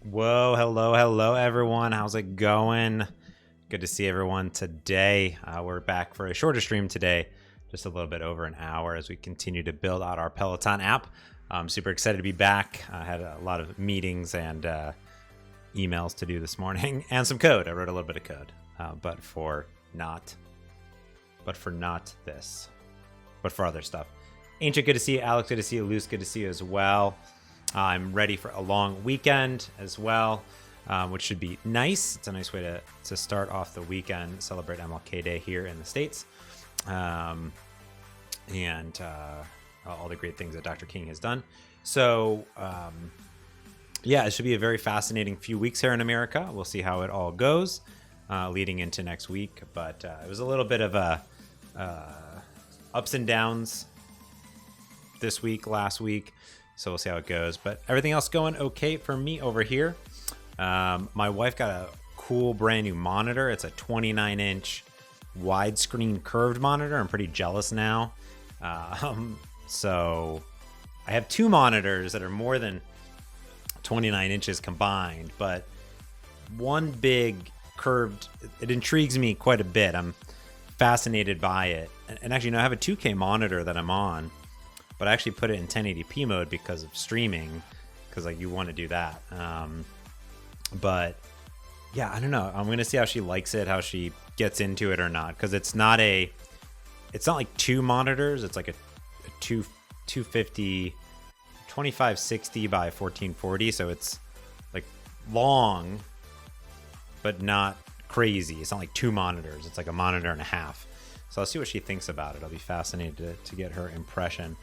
Whoa, hello, everyone. How's it going? Good to see everyone today. We're back for a shorter stream today, just a little bit over an hour as we continue to build out our Peloton app. I'm super excited to be back. I had a lot of meetings and emails to do this morning and some code. I wrote a little bit of code, but for not this, but for other stuff. Ancient, good to see you. Alex, good to see you. Luce, good to see you as well. I'm ready for a long weekend as well, which should be nice. It's a nice way to start off the weekend, celebrate MLK Day here in the States, and all the great things that Dr. King has done. So, yeah, it should be a very fascinating few weeks here in America. We'll see how it all goes leading into next week. But it was a little bit of a ups and downs this week, last week. So we'll see how it goes, but everything else going okay for me over here. My wife got a cool brand new monitor. It's a 29-inch widescreen curved monitor. I'm pretty jealous now. So I have two monitors that are more than 29 inches combined, but one big curved, it intrigues me quite a bit. I'm fascinated by it. And actually, I have a 2K monitor that I'm on, but I actually put it in 1080p mode because of streaming, because like you want to do that. But yeah, I don't know. I'm going to see how she likes it, how she gets into it or not, because it's not like two monitors. It's like a 250, 2560 by 1440. So it's like long, but not crazy. It's not like two monitors. It's like a monitor and a half. So I'll see what she thinks about it. I'll be fascinated to get her impression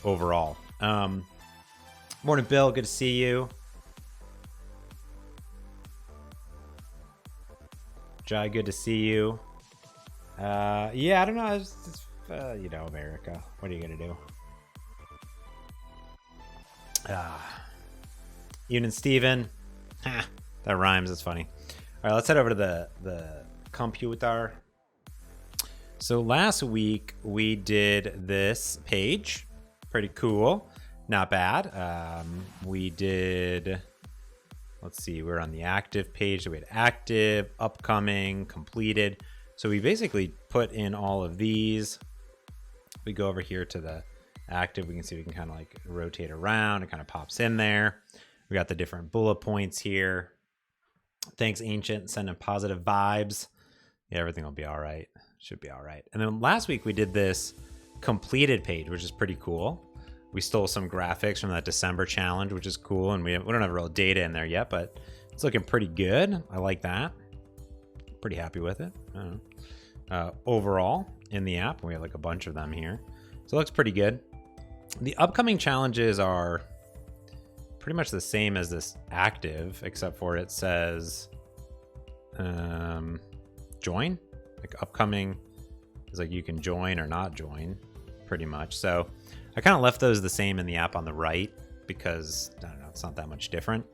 overall. Morning, Bill. Good to see you. Jai, good to see you. Yeah, I don't know. It's America. What are you going to do? Ian and Steven. That rhymes. It's funny. All right, let's head over to the computer. So last week we did this page. Pretty cool. Not bad. We did, let's see, we're on the active page. So we had active, upcoming, completed. So we basically put in all of these. We go over here to the active. We can see we can kind of like rotate around. It kind of pops in there. We got the different bullet points here. Thanks, Ancient. Sending positive vibes. Yeah, everything will be all right. Should be all right. And then last week we did this completed page, which is pretty cool. We stole some graphics from that December challenge, which is cool. And we don't have real data in there yet, but it's looking pretty good. I like that. Pretty happy with it. I don't know. Overall in the app, we have like a bunch of them here. So it looks pretty good. The upcoming challenges are pretty much the same as this active, except for it says join. Like upcoming is like you can join or not join, pretty much. So I kind of left those the same in the app on the right because, I don't know, it's not that much different.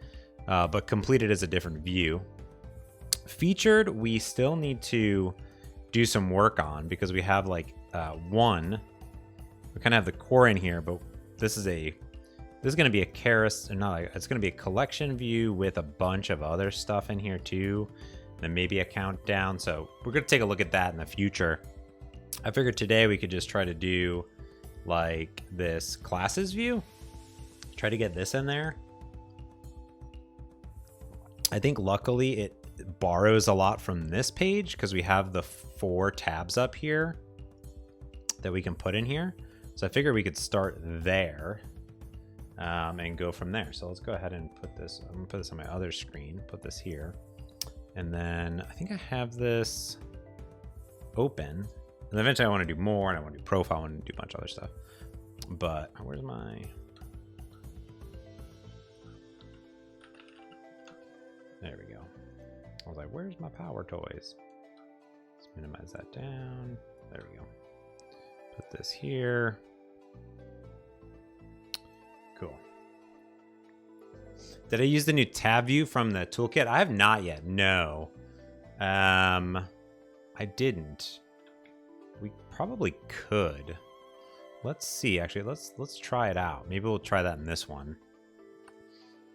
But completed is a different view. Featured, we still need to do some work on because we have like one. We kind of have the core in here, but this is going to be a it's going to be a collection view with a bunch of other stuff in here too. Then maybe a countdown. So we're going to take a look at that in the future. I figured today we could just try to do like this classes view. Try to get this in there. I think luckily it borrows a lot from this page because we have the 4 tabs up here that we can put in here. So I figured we could start there and go from there. So let's go ahead and put this. I'm going to put this on my other screen. Put this here. And then I think I have this open. And eventually I want to do more, and I want to do profile, I want to do a bunch of other stuff. But where's my... There we go. I was like, where's my power toys? Let's minimize that down. There we go. Put this here. Cool. Did I use the new TabView from the toolkit? I have not yet. No. I didn't. We probably could. Let's see. Actually, let's try it out. Maybe we'll try that in this one.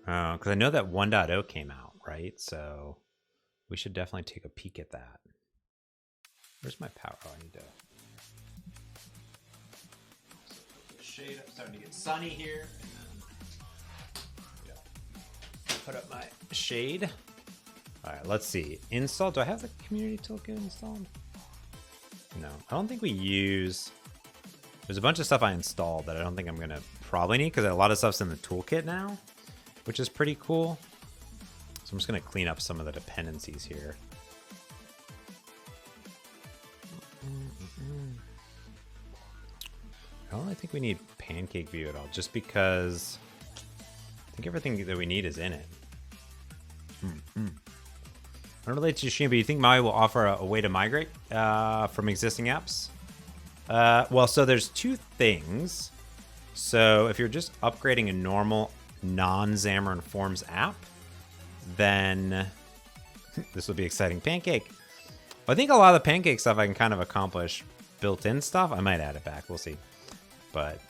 Because I know that 1.0 came out, right? So we should definitely take a peek at that. Where's my power? Oh, I need to... Shade up, starting to get sunny here. And then put up my shade. All right, let's see. Install. Do I have the Community Toolkit installed? No, I don't think we use... There's a bunch of stuff I installed that I don't think I'm going to probably need because a lot of stuff's in the toolkit now, which is pretty cool. So I'm just going to clean up some of the dependencies here. I don't really think we need pancake view at all, just because I think everything that we need is in it. Unrelated to Stream, but you think Maui will offer a way to migrate from existing apps? Well, so there's two things. So if you're just upgrading a normal non-Xamarin.Forms app, then this will be exciting. Pancake. I think a lot of the pancake stuff I can kind of accomplish built-in stuff. I might add it back. We'll see. But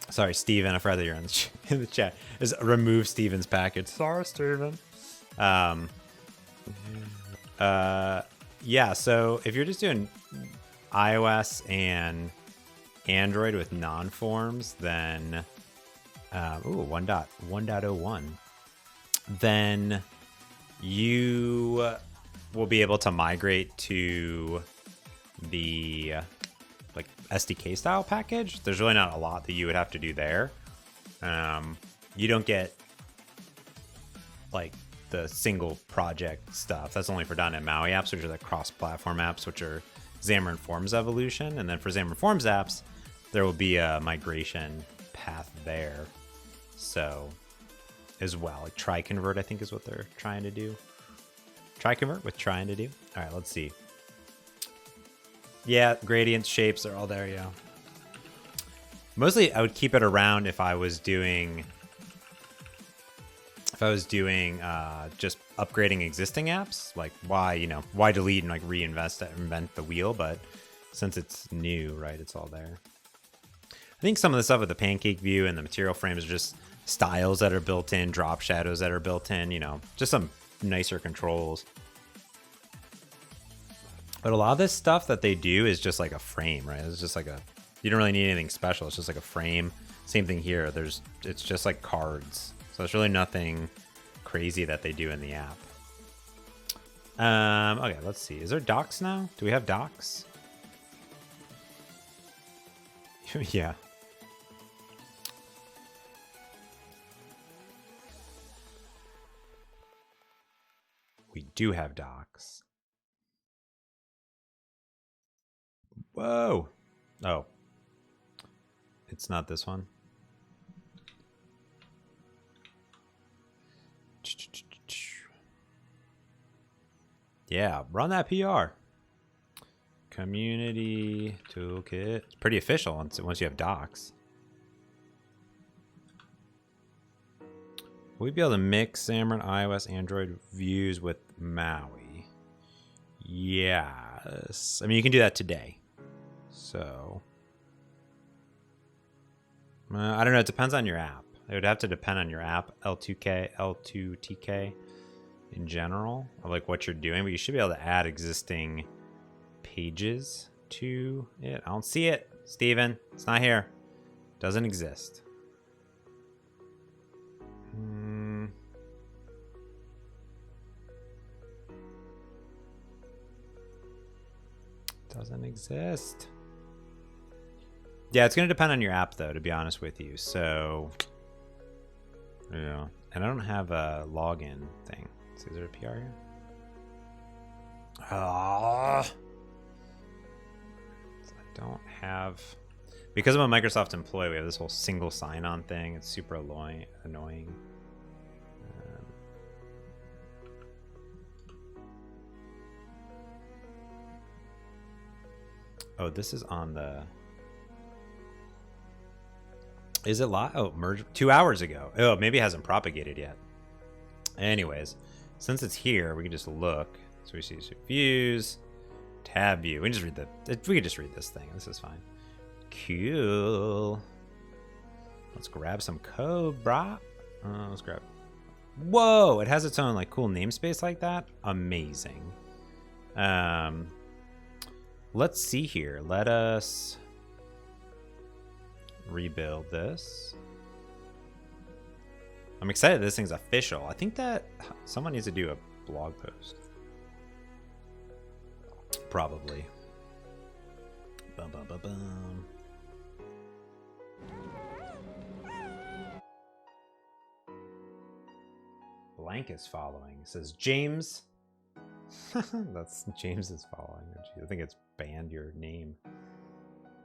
sorry, Steven. I forgot that you're in the chat. Just remove Steven's package. Sorry, Steven. Yeah. So if you're just doing iOS and Android with non-forms, then 1.1.01, then you will be able to migrate to the like SDK style package. There's really not a lot that you would have to do there. You don't get like the single project stuff. That's only for .NET MAUI apps, which are the cross-platform apps, which are Xamarin.Forms evolution. And then for Xamarin.Forms apps, there will be a migration path there. So as well, like try convert, I think is what they're trying to do. Try convert with trying to do. All right, let's see. Yeah, gradients, shapes are all there, yeah. Mostly I would keep it around if I was doing just upgrading existing apps. Like why delete and like reinvent the wheel, but since it's new, right, it's all there. I think some of the stuff with the pancake view and the material frames are just styles that are built in, drop shadows that are built in, just some nicer controls. But a lot of this stuff that they do is just like a frame, right? It's just like you don't really need anything special. It's just like a frame. Same thing here. It's just like cards. So there's really nothing crazy that they do in the app. Okay, let's see. Is there docs now? Do we have docs? Yeah. We do have docs. Whoa. Oh. It's not this one. Yeah, run that PR. Community Toolkit. It's pretty official once you have docs. Will we be able to mix Xamarin, iOS, Android views with MAUI? Yes. I mean, you can do that today. So, I don't know. It depends on your app. It would have to depend on your app, L2TK in general, or like what you're doing. But you should be able to add existing pages to it. I don't see it, Steven. It's not here. Doesn't exist. Doesn't exist. Yeah, it's going to depend on your app, though, to be honest with you. So, yeah. And I don't have a login thing. So is there a PR here? I don't have... Because I'm a Microsoft employee, we have this whole single sign-on thing. It's super annoying. Oh, this is on the... Is it live? Oh, merge 2 hours ago. Oh, maybe it hasn't propagated yet. Anyways, since it's here, we can just look. So we see views, tab view. We can just read this thing. This is fine. Cool. Let's grab some code, brah. Let's grab. Whoa, it has its own like cool namespace like that. Amazing. Let's see here. Let us rebuild this. I'm excited this thing's official. I think that someone needs to do a blog post. Probably. Bum, bum, bum, bum. Blank is following. It says James. That's James is following. I think it's banned your name.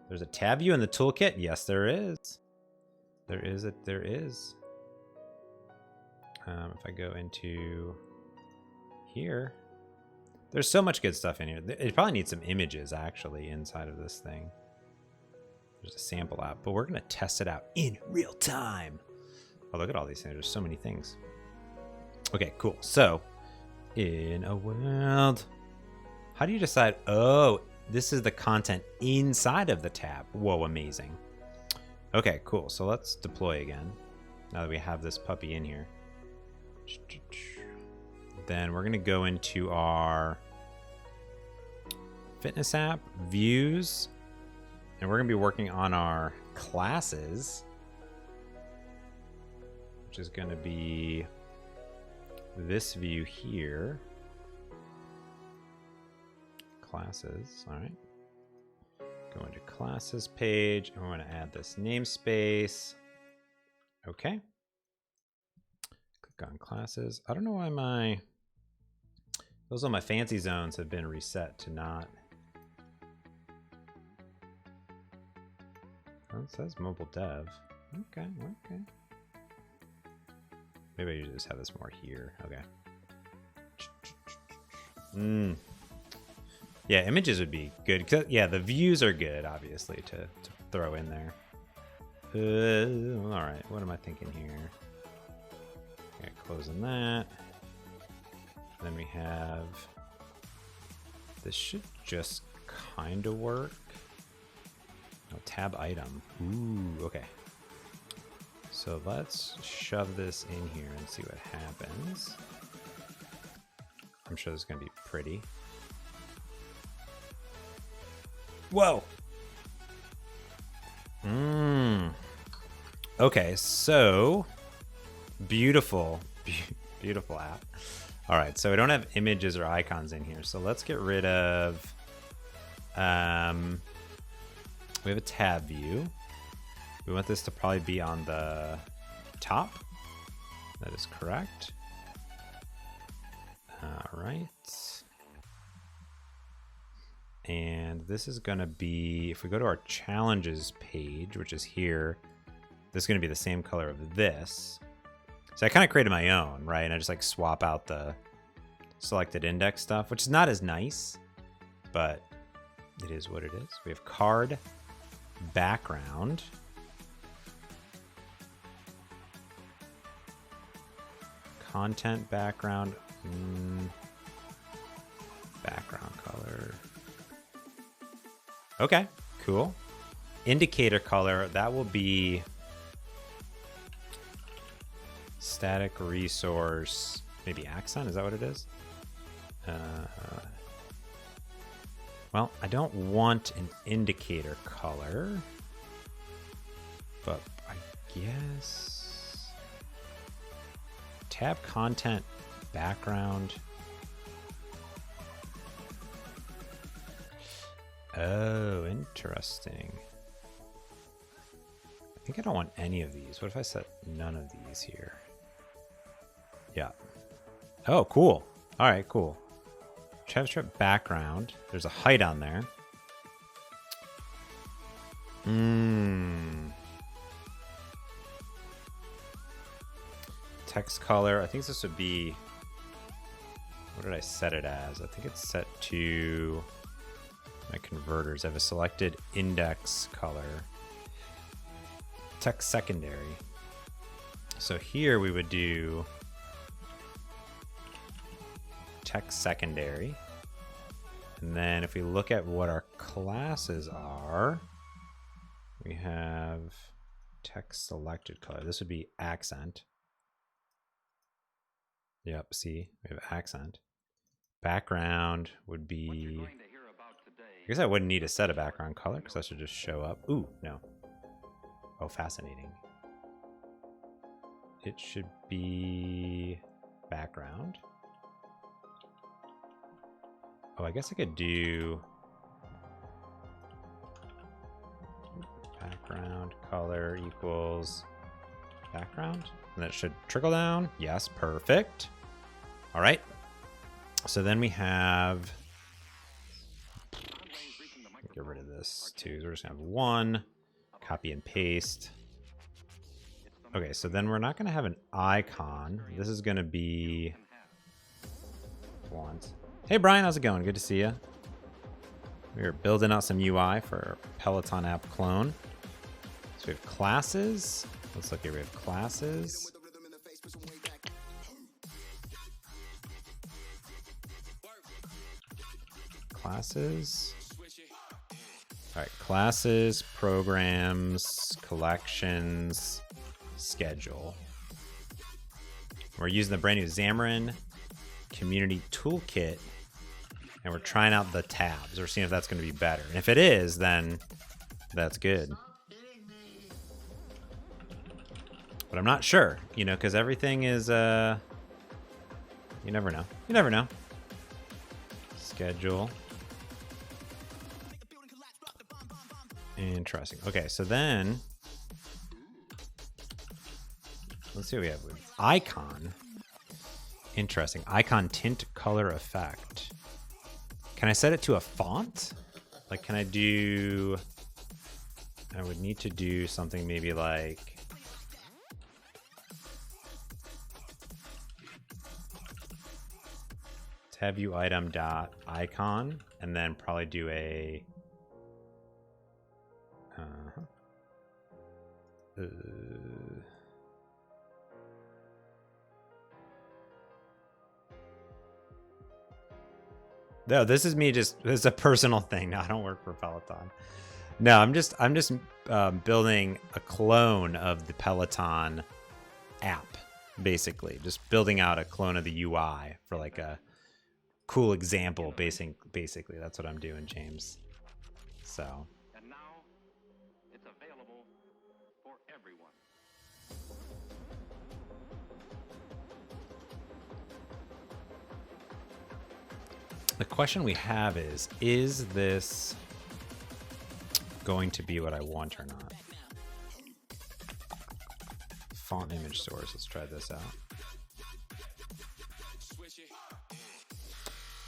There's a TabView in the toolkit. Yes, there is. There is. If I go into here, there's so much good stuff in here. It probably needs some images actually inside of this thing. There's a sample app, but we're gonna test it out in real time. Oh, look at all these things. There's so many things. Okay, cool. So, in a world, how do you decide? Oh, this is the content inside of the tab. Whoa, amazing. Okay, cool. So let's deploy again. Now that we have this puppy in here. Then we're going to go into our fitness app, views, and we're going to be working on our classes, which is going to be this view here. Classes, all right. Go into classes page, and we're going to add this namespace. Okay. Click on classes. I don't know why those are my fancy zones have been reset to not. Oh, it says mobile dev. Okay. Maybe I just have this more here. Okay. Yeah, images would be good. Yeah, the views are good, obviously, to throw in there. All right, what am I thinking here? Okay, closing that. Then we have, this should just kind of work. Oh, tab item. Ooh, okay. So let's shove this in here and see what happens. I'm sure this is going to be pretty. Whoa! Okay, so beautiful, beautiful app. All right, so we don't have images or icons in here. So let's get rid of, we have a tab view. We want this to probably be on the top. That is correct. All right. And this is going to be, if we go to our challenges page, which is here, this is going to be the same color of this. So I kind of created my own, right? And I just like swap out the selected index stuff, which is not as nice, but it is what it is. We have card background. Content background. Background color. Okay, cool. Indicator color, that will be static resource, maybe accent, is that what it is? Well, I don't want an indicator color, but I guess tab content background. Oh, interesting. I think I don't want any of these. What if I set none of these here? Yeah. Oh, cool. All right, cool. JavaScript background. There's a height on there. Text color. I think this would be, what did I set it as? I think it's set to my converters. I have a selected index color. Text secondary. So here we would do text secondary. And then if we look at what our classes are, we have text selected color. This would be accent. Yep, see, we have accent. Background would be... I guess I wouldn't need to set a background color because that should just show up. Ooh, no. Oh, fascinating. It should be background. Oh, I guess I could do background color equals background. And that should trickle down. Yes, perfect. All right. So then we have... Get rid of this too. So we're just going to have one. Copy and paste. Okay, so then we're not going to have an icon. This is going to be font. Hey, Brian, how's it going? Good to see you. We're building out some UI for Peloton app clone. So we have classes. Let's look here. We have classes. Classes. All right, classes, programs, collections, schedule. We're using the brand new Xamarin Community Toolkit, and we're trying out the tabs. We're seeing if that's going to be better. And if it is, then that's good. But I'm not sure, you know, because everything is, you never know. You never know. Schedule. Interesting. Okay, so then let's see what we have with icon. Interesting. Icon tint color effect. Can I set it to a font? Like, can I do... I would need to do something maybe like... TabView item dot icon, and then probably do a... No, this is me just, this is a personal thing. No, I don't work for Peloton. No, I'm just building a clone of the Peloton app, basically. Just building out a clone of the UI for like a cool example, basically. That's what I'm doing, James. So. And now it's available for everyone. The question we have is this going to be what I want or not? Font image source, let's try this out.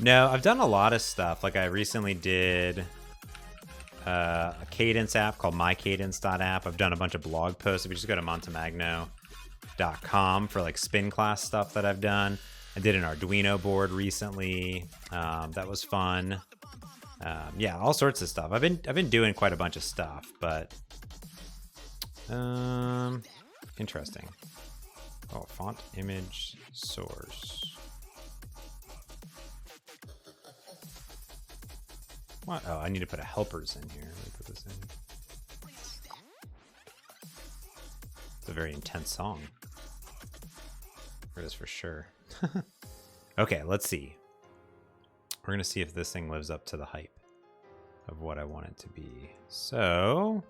No, I've done a lot of stuff. Like I recently did a cadence app called mycadence.app. I've done a bunch of blog posts. If you just go to montemagno.com for like spin class stuff that I've done. I did an Arduino board recently. That was fun. Yeah, all sorts of stuff. I've been doing quite a bunch of stuff, but interesting. Oh, font image source. What? Oh, I need to put a helpers in here. Let me put this in. It's a very intense song. It is for sure. Okay, let's see. We're gonna see if this thing lives up to the hype of what I want it to be. So,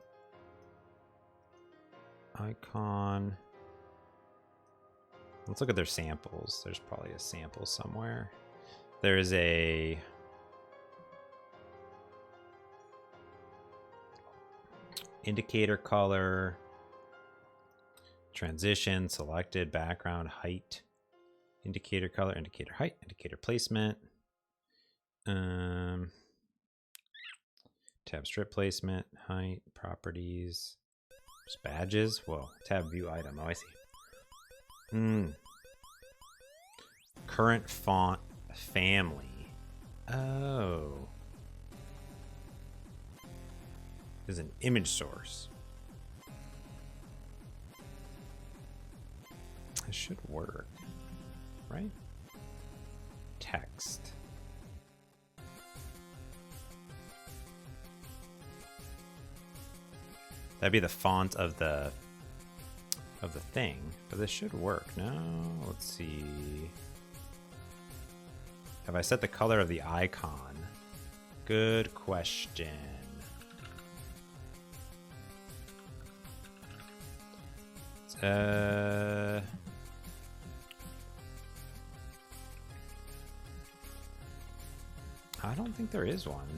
icon. Let's look at their samples. There's probably a sample somewhere. There's a indicator color, transition, selected, background, height, indicator color, indicator height, indicator placement, tab strip placement, height, properties, there's badges. Whoa, tab view item. Oh, I see. Current font family. Oh. Is an image source. It should work, right? Text. That'd be the font of the thing, but this should work. No, let's see. have I set the color of the icon? Good question. I don't think there is one.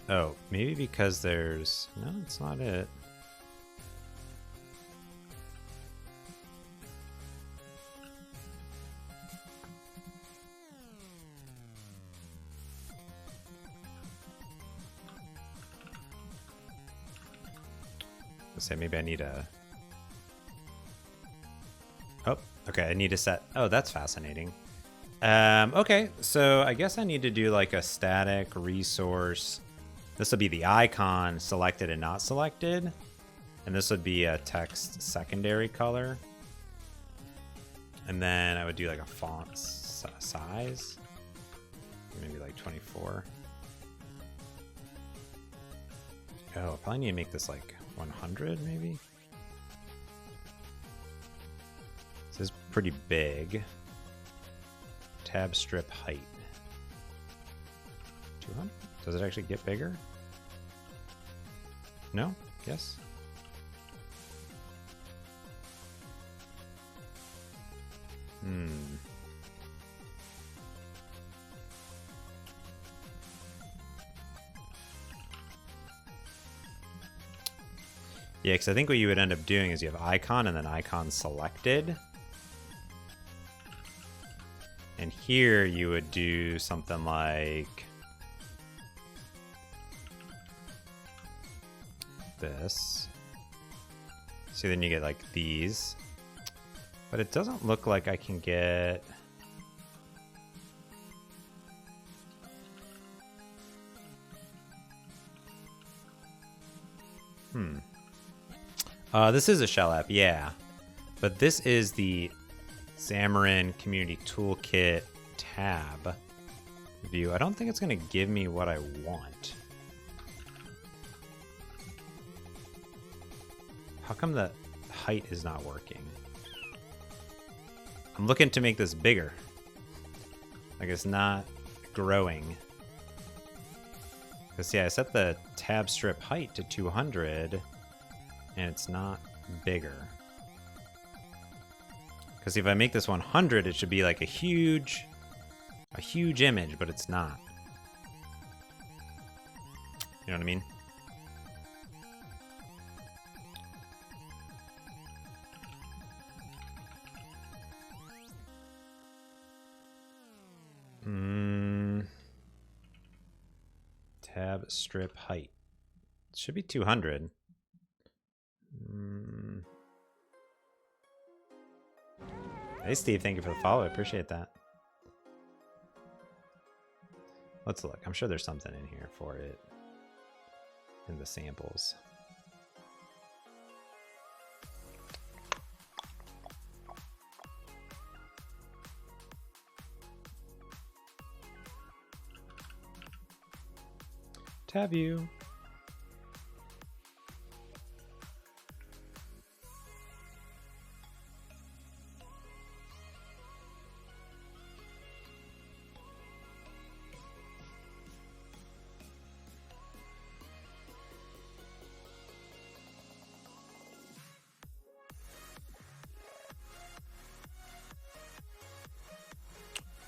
Oh, maybe because there's... No, it's not it. Let's say maybe I need a... Oh, okay, I need to set... Oh, that's fascinating. Okay, so I guess I need to do like a static resource. This would be the icon selected and not selected. And this would be a text secondary color. And then I would do like a font size. Maybe like 24. Oh, I probably need to make this like 100 maybe. This is pretty big. Tab strip height. 200? Does it actually get bigger? No? Yes? Yeah, because I think what you would end up doing is you have icon and then icon selected. And here you would do something like this. So then you get like these. But it doesn't look like I can get... This is a shell app, yeah. But this is the Xamarin Community Toolkit tab view. I don't think it's going to give me what I want. How come the height is not working? I'm looking to make this bigger. Like it's not growing. Because yeah, I set the tab strip height to 200 and it's not bigger. Because if I make this 100, it should be like a huge image, but it's not. You know what I mean? Tab strip height. It should be 200. Hey Steve, thank you for the follow. I appreciate that. Let's look. I'm sure there's something in here for it in the samples. TabView.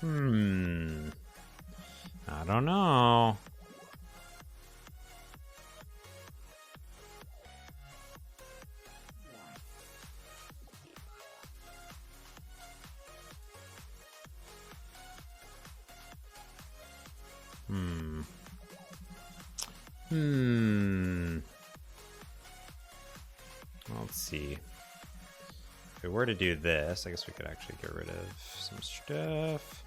I don't know. Let's see. If we were to do this, I guess we could actually get rid of some stuff.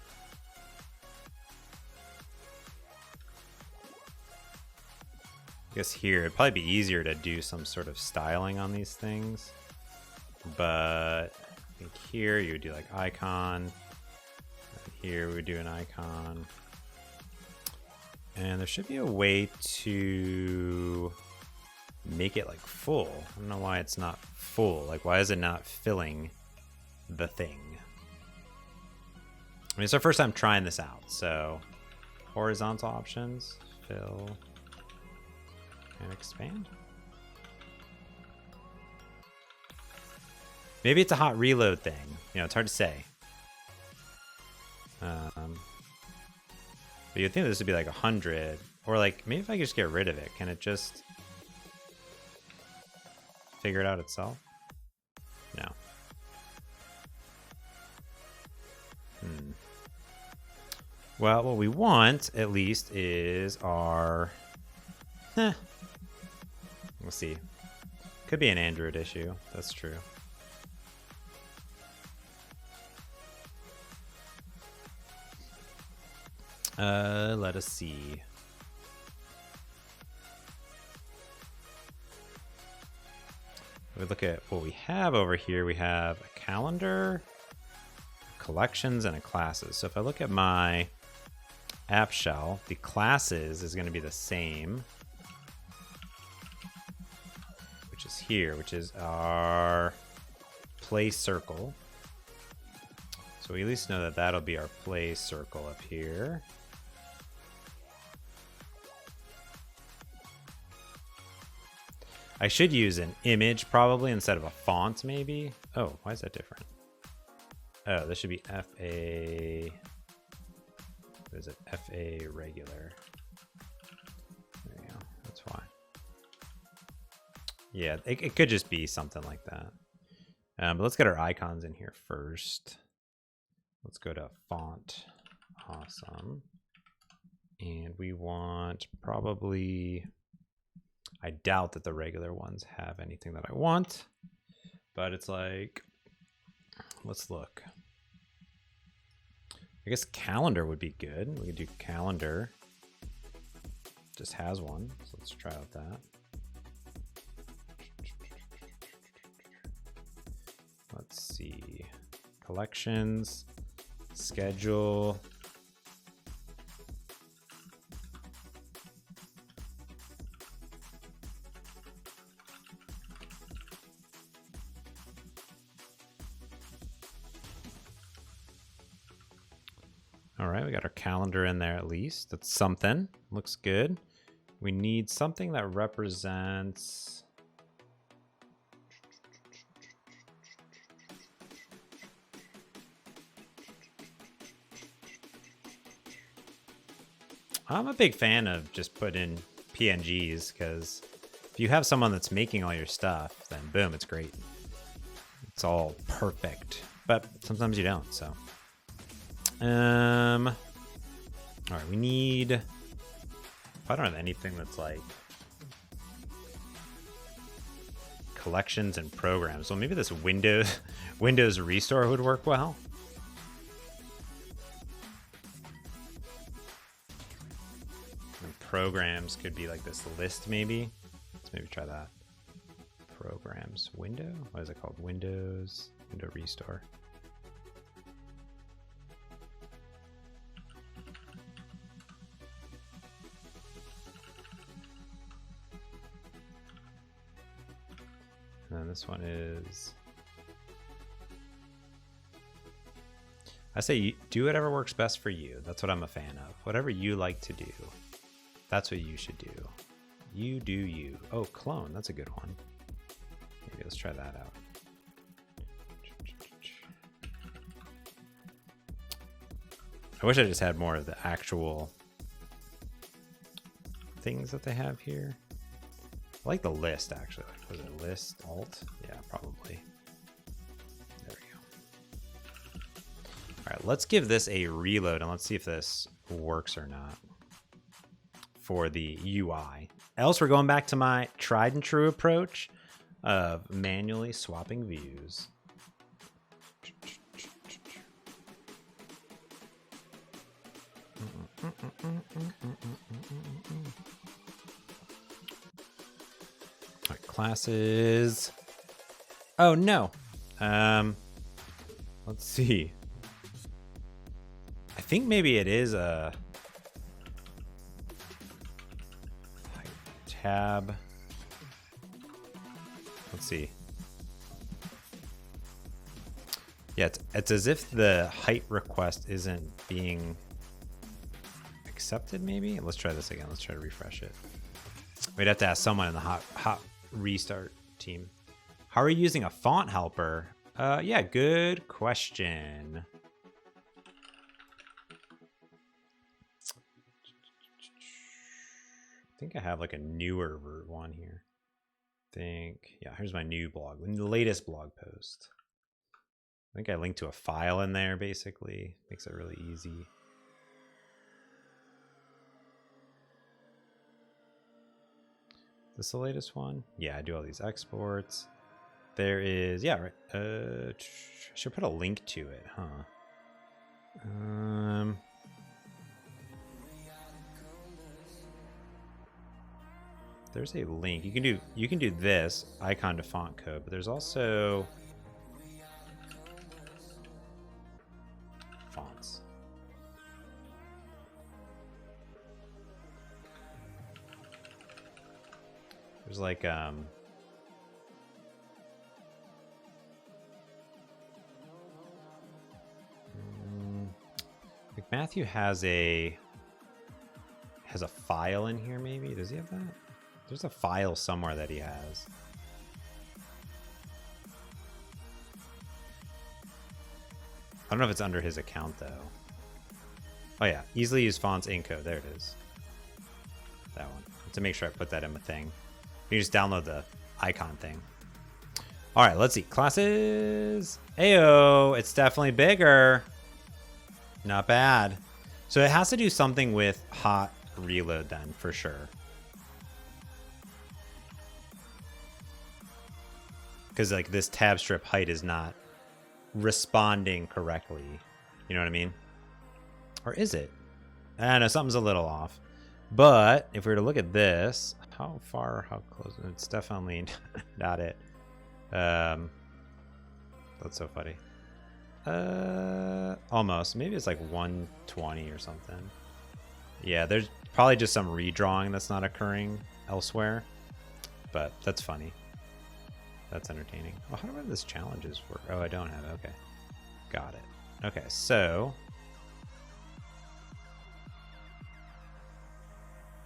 I guess here, it'd probably be easier to do some sort of styling on these things. But I think here you would do like icon. And here we would do an icon. And there should be a way to make it like full. I don't know why it's not full. Like, why is it not filling the thing? I mean, it's our first time trying this out. So horizontal options, fill, and expand. Maybe it's a hot reload thing. You know, it's hard to say. But you'd think this would be like 100, or like maybe if I could just get rid of it, can it just figure it out itself? No. Well, what we want at least is our. We'll see. Could be an Android issue. That's true. Let us see. We look at what we have over here. We have a calendar, collections, and a classes. So if I look at my app shell, the classes is going to be the same, which is here, which is our play circle. So we at least know that that'll be our play circle up here. I should use an image probably instead of a font maybe. Oh, why is that different? Oh, this should be FA. What is it? FA regular. There you go. That's why. Yeah, it could just be something like that. But let's get our icons in here first. Let's go to font. Awesome. And we want probably, I doubt that the regular ones have anything that I want, but it's like, let's look. I guess calendar would be good. We could do calendar. Just has one, so let's try out that. Let's see. Collections, schedule. All right, we got our calendar in there at least. That's something. Looks good. We need something that represents. I'm a big fan of just putting PNGs because if you have someone that's making all your stuff, then boom, it's great. It's all perfect. But sometimes you don't, so. All right, we need. I don't have anything that's like collections and programs. Well, maybe this Windows Restore would work well. And programs could be like this list, maybe. Let's maybe try that. Programs window. What is it called? Window Restore. And this one is, I say you do whatever works best for you. That's what I'm a fan of. Whatever you like to do, that's what you should do. You do you. Oh, clone. That's a good one. Maybe let's try that out. I wish I just had more of the actual things that they have here. I like the list, actually. Was it list, alt? Yeah, probably. There we go. All right, let's give this a reload and let's see if this works or not for the UI. Else, we're going back to my tried and true approach of manually swapping views. All right, classes. Oh no. Let's see. I think maybe it is a tab Let's see. Yeah, it's as if the height request isn't being accepted, maybe? Let's try this again. Let's try to refresh it. We'd have to ask someone in the hot restart team. How are you using a font helper? Yeah, good question. I think I have like a newer one here. Yeah, here's my new blog, the latest blog post. I think I linked to a file in there, basically. Makes it really easy. This the latest one? Yeah, I do all these exports. There is, yeah, right. I should put a link to it, huh? There's a link. You can do this icon to font code, but there's also fonts. There's like like Matthew has a file in here, maybe. Does he have that? There's a file somewhere that he has. I don't know if it's under his account though. Oh yeah, easily use fonts in code. There it is. That one. To make sure I put that in my thing. You just download the icon thing. All right, let's see. Classes. Ayo, it's definitely bigger. Not bad. So it has to do something with hot reload then, for sure. Because like this tab strip height is not responding correctly. You know what I mean? Or is it? I don't know, something's a little off. But if we were to look at this, how far, how close? It's definitely not it. That's so funny. Almost. Maybe it's like 120 or something. Yeah, there's probably just some redrawing that's not occurring elsewhere. But that's funny. That's entertaining. Oh, how do I have this challenges work? Oh, I don't have it. Okay. Got it. Okay, so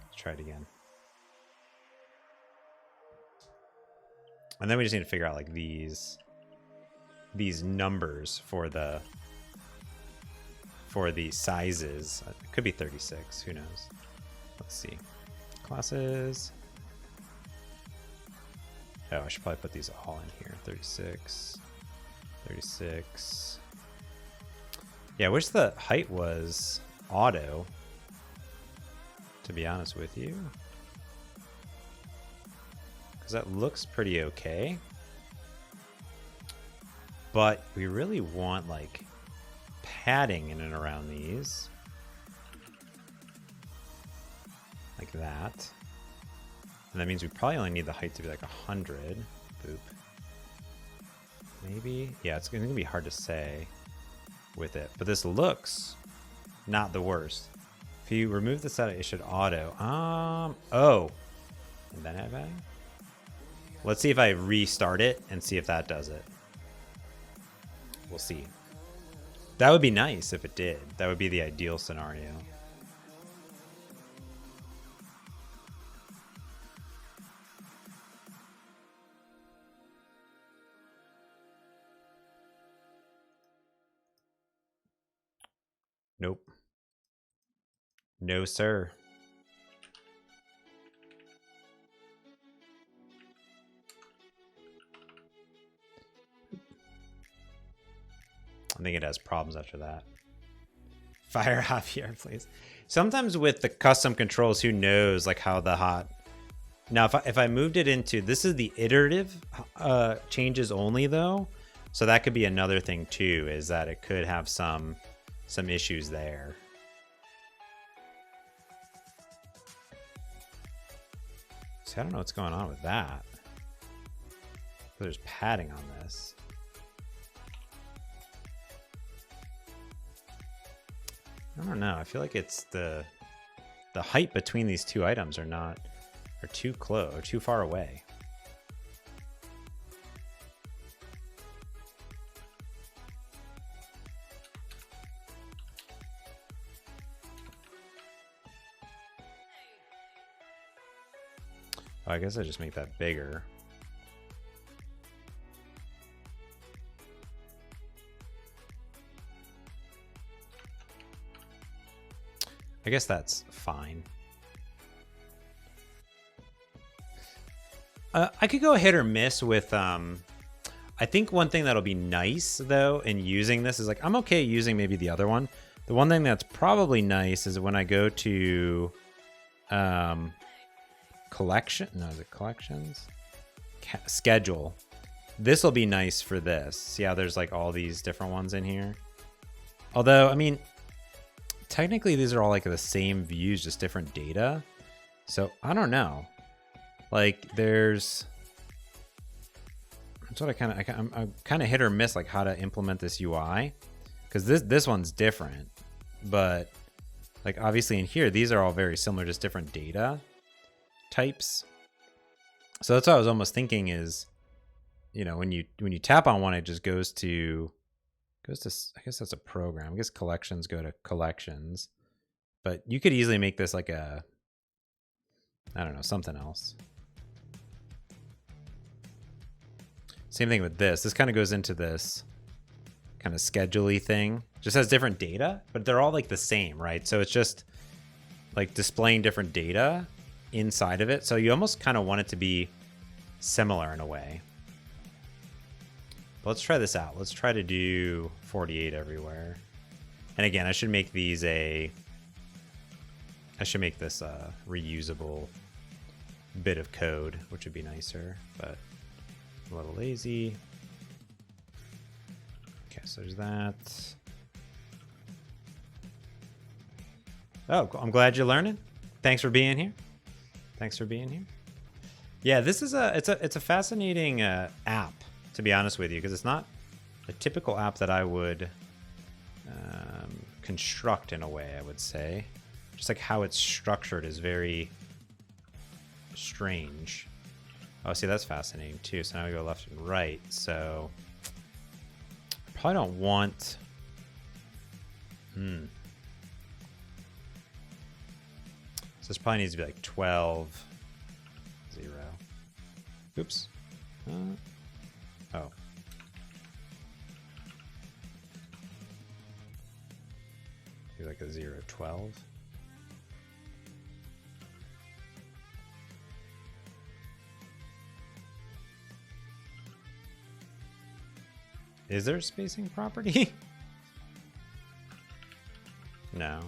let's try it again. And then we just need to figure out like these numbers for the sizes. It could be 36, who knows. Let's see. Classes. Oh, I should probably put these all in here. 36, 36. Yeah, I wish the height was auto, to be honest with you. Because that looks pretty okay. But we really want like padding in and around these. Like that. And that means we probably only need the height to be like 100. Boop. Maybe? Yeah, it's going to be hard to say with it. But this looks not the worst. If you remove this out, it should auto. Oh. And then have padding? Let's see if I restart it and see if that does it. We'll see. That would be nice if it did. That would be the ideal scenario. Nope. No, sir. I think it has problems after that. Fire Javier, please. Sometimes with the custom controls, who knows like how the hot. Now, if I moved it into, this is the iterative changes only though. So that could be another thing too, is that it could have some issues there. So I don't know what's going on with that. There's padding on this. I don't know. I feel like it's the height between these two items are too close or too far away. Oh, I guess I just make that bigger. I guess that's fine. I could go hit or miss with, I think one thing that'll be nice though in using this is like, I'm okay using maybe the other one. The one thing that's probably nice is when I go to, collection, no, is it collections? Schedule. This will be nice for this. See how there's like all these different ones in here? Although, I mean, technically these are all like the same views, just different data. So I don't know. Like there's, that's what I'm kind of hit or miss, like how to implement this UI, because this one's different, but like obviously in here these are all very similar, just different data types. So that's what I was almost thinking is, you know, when you tap on one, it just goes to I guess that's a program. I guess collections go to collections, but you could easily make this like a, I don't know, something else. Same thing with this. This kind of goes into this kind of schedule-y thing. Just has different data, but they're all like the same, right? So it's just like displaying different data inside of it. So you almost kind of want it to be similar in a way. But let's try this out. Let's try to do 48 everywhere. And again, I should make these I should make this a reusable bit of code, which would be nicer, but a little lazy. Okay, so there's that. Oh, I'm glad you're learning. Thanks for being here. Thanks for being here. Yeah, this is it's a fascinating app, to be honest with you, because it's not a typical app that I would construct in a way, I would say. Just like how it's structured is very strange. Oh, see, that's fascinating too. So now we go left and right. So I probably don't want... So this probably needs to be like 12, 0. Oops. Oh. Do like a 0, 12. Is there a spacing property? No.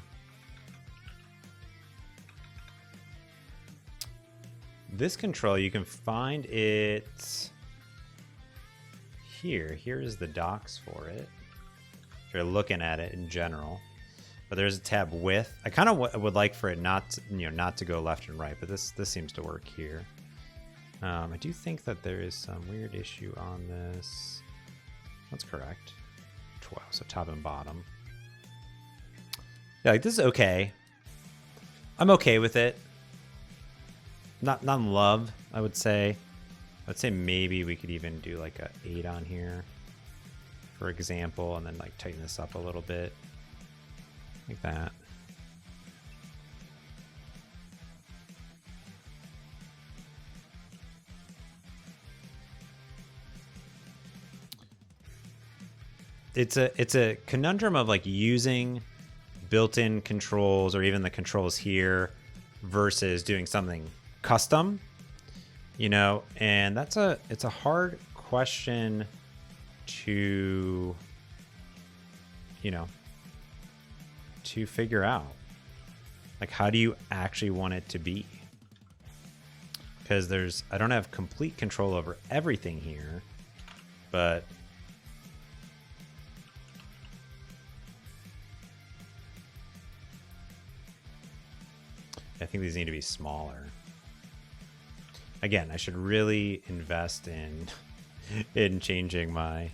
This control, you can find it here. Here is the docs for it. If you're looking at it in general. But there's a tab width. I kind of would like for it not to, not to go left and right, but this seems to work here. I do think that there is some weird issue on this. That's correct. 12, so top and bottom. Yeah, like this is okay. I'm okay with it. Not in love, I would say. I'd say maybe we could even do like a 8 on here, for example, and then like tighten this up a little bit. Like that. It's a conundrum of like using built-in controls or even the controls here versus doing something custom, and it's a hard question to to figure out. Like, how do you actually want it to be? Because I don't have complete control over everything here, but I think these need to be smaller. Again, I should really invest in changing my...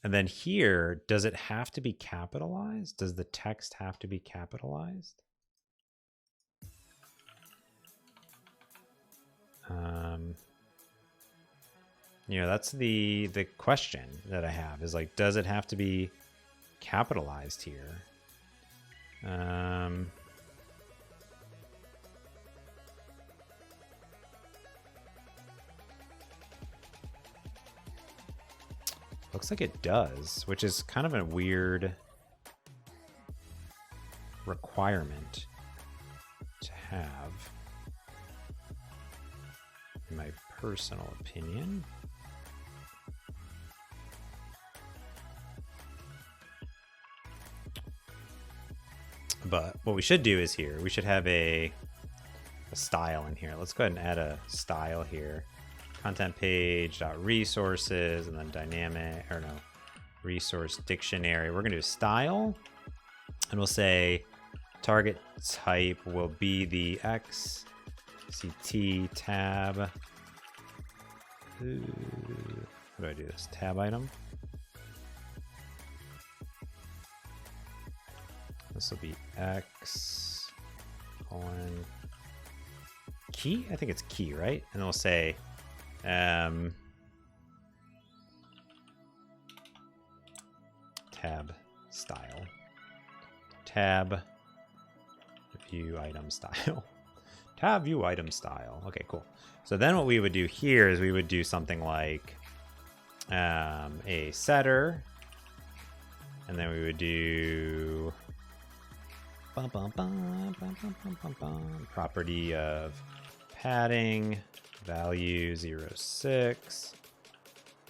And then here, does it have to be capitalized? Does the text have to be capitalized? That's the question that I have, is like, does it have to be capitalized here? looks like it does, which is kind of a weird requirement to have, in my personal opinion. But what we should do is here, we should have a style in here. Let's go ahead and add a style here. Content page dot resources, and then dynamic, or no, resource dictionary. We're gonna do style, and we'll say target type will be the XCT tab. How do I do this? Tab item. This will be X colon key. I think it's key, right? And then we'll say tab style, tab view item style, tab view item style. Okay, cool. So then what we would do here is we would do something like a setter, and then we would do property of padding value 0.6,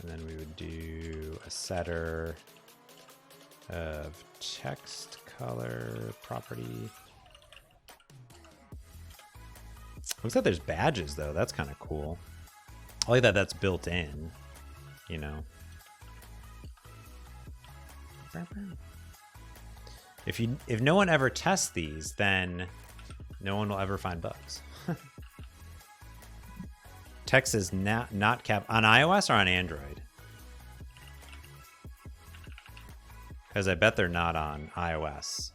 and then we would do a setter of text color property. Looks like there's badges though. That's kind of cool. I like that that's built in, you know. If no one ever tests these, then no one will ever find bugs. Text is not cap on iOS or on Android? Because I bet they're not on iOS.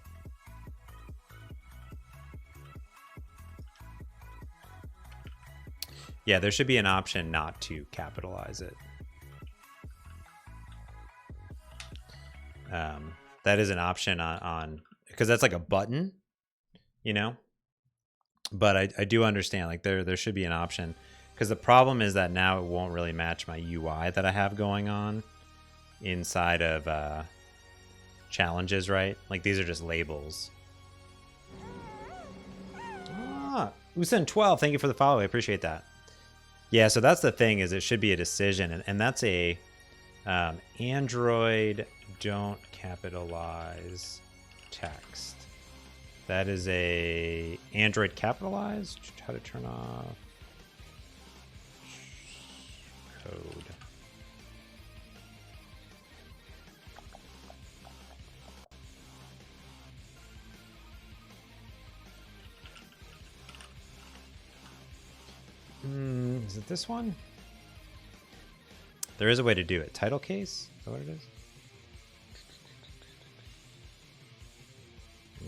Yeah, there should be an option not to capitalize it. That is an option on because that's like a button, you know. But I do understand, like there should be an option, because the problem is that now it won't really match my UI that I have going on inside of challenges, right? Like these are just labels. Usen12, thank you for the follow. I appreciate that. Yeah, so that's the thing, is it should be a decision, and that's a Android don't capitalize text. That is a Android capitalized. How to turn off code. Is it this one? There is a way to do it. Title case? Is that what it is?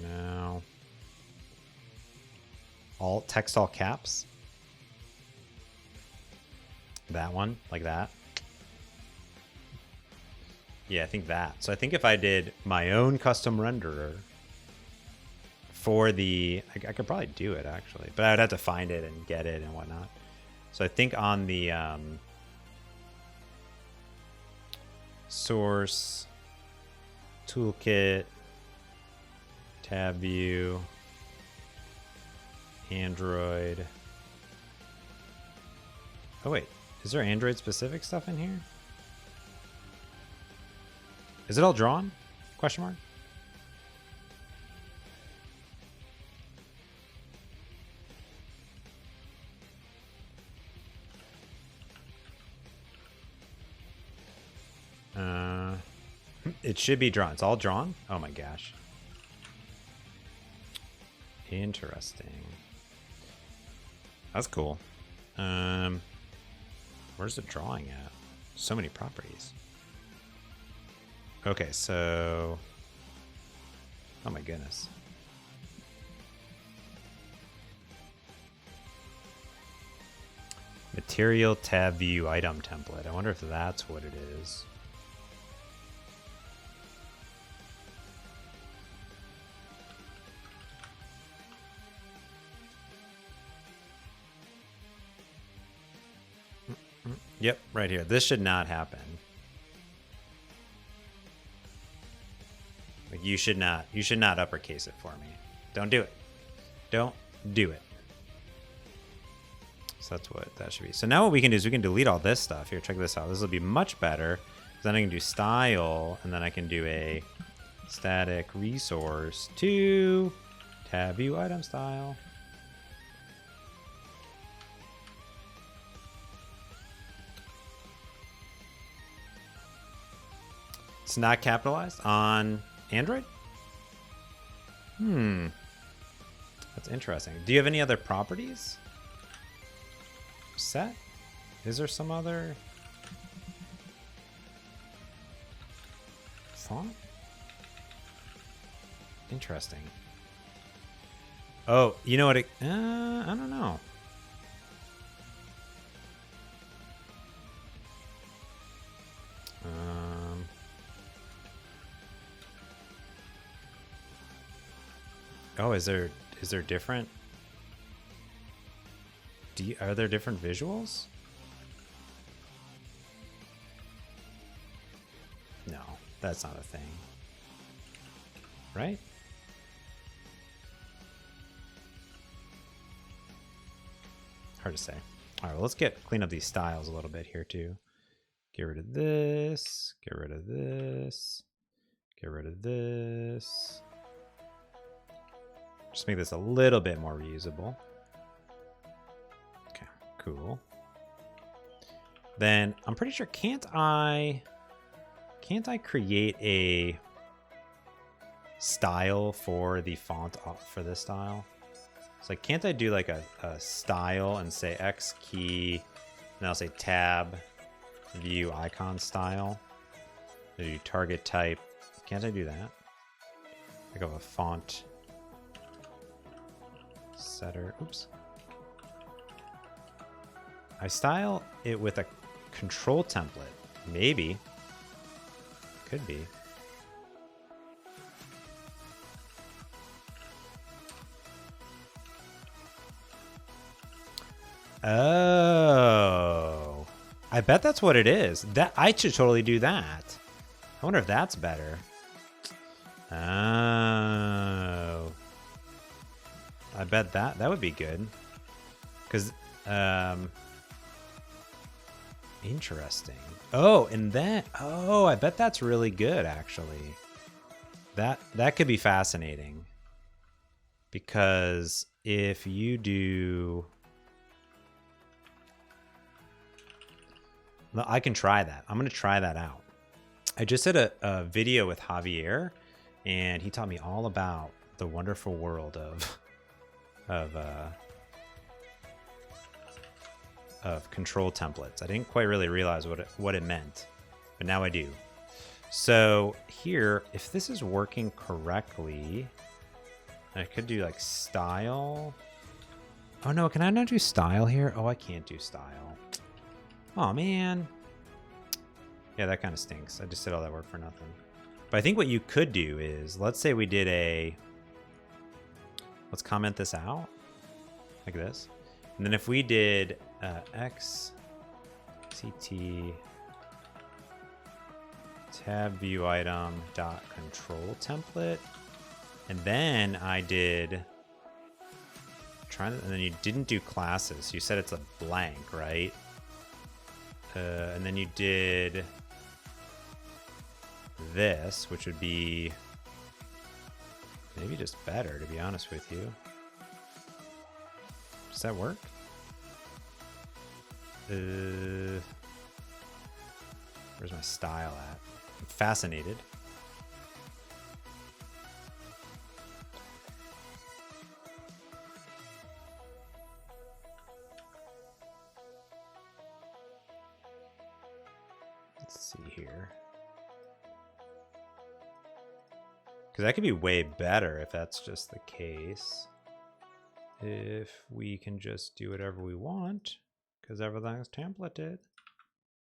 No. All text, all caps. That one, like that. Yeah, I think that. So I think if I did my own custom renderer for the, I could probably do it actually, but I'd have to find it and get it and whatnot. So I think on the source, toolkit, TabView, Android. Oh wait, is there Android specific stuff in here? Is it all drawn? Question mark. It should be drawn. It's all drawn? Oh my gosh. Interesting. That's cool. Where's the drawing at? So many properties. Okay, so... Oh my goodness. Material tab view item template. I wonder if that's what it is. Yep, right here. This should not happen. Like you should not uppercase it for me. Don't do it. Don't do it. So that's what that should be. So now what we can do is we can delete all this stuff. Here, check this out. This will be much better. Then I can do style, and then I can do a static resource to TabView item style. It's not capitalized on Android? That's interesting. Do you have any other properties? Set? Is there some other font? Interesting. Oh, you know what? I don't know. Oh, is there different? Are there different visuals? No, that's not a thing. Right? Hard to say. All right, well, let's clean up these styles a little bit here too. Get rid of this. Get rid of this. Get rid of this. Just make this a little bit more reusable. Okay, cool. Then I'm pretty sure can't I create a style for the font for this style? It's like, can't I do like a style and say X key, and I'll say tab view icon style. I do target type. Can't I do that? Like of a font setter. Oops. I style it with a control template. Maybe. Could be. Oh. I bet that's what it is. That I should totally do that. I wonder if that's better. Oh. I bet that would be good. Because, interesting. Oh, and then, I bet that's really good, actually. That could be fascinating. Because if you do... I can try that. I'm going to try that out. I just did a video with Javier, and he taught me all about the wonderful world of control templates. I didn't quite really realize what it meant, but now I do. So here, if this is working correctly, I could do like style. Oh no, can I not do style here? Oh, I can't do style. Oh man. Yeah, that kind of stinks. I just did all that work for nothing. But I think what you could do is, let's say we did let's comment this out like this. And then if we did xct tab view item dot control template, and then I did and then you didn't do classes. You said it's a blank, right? And then you did this, which would be maybe just better, to be honest with you. Does that work? Where's my style at? I'm fascinated. Let's see here. Because that could be way better if that's just the case. If we can just do whatever we want, because everything's templated.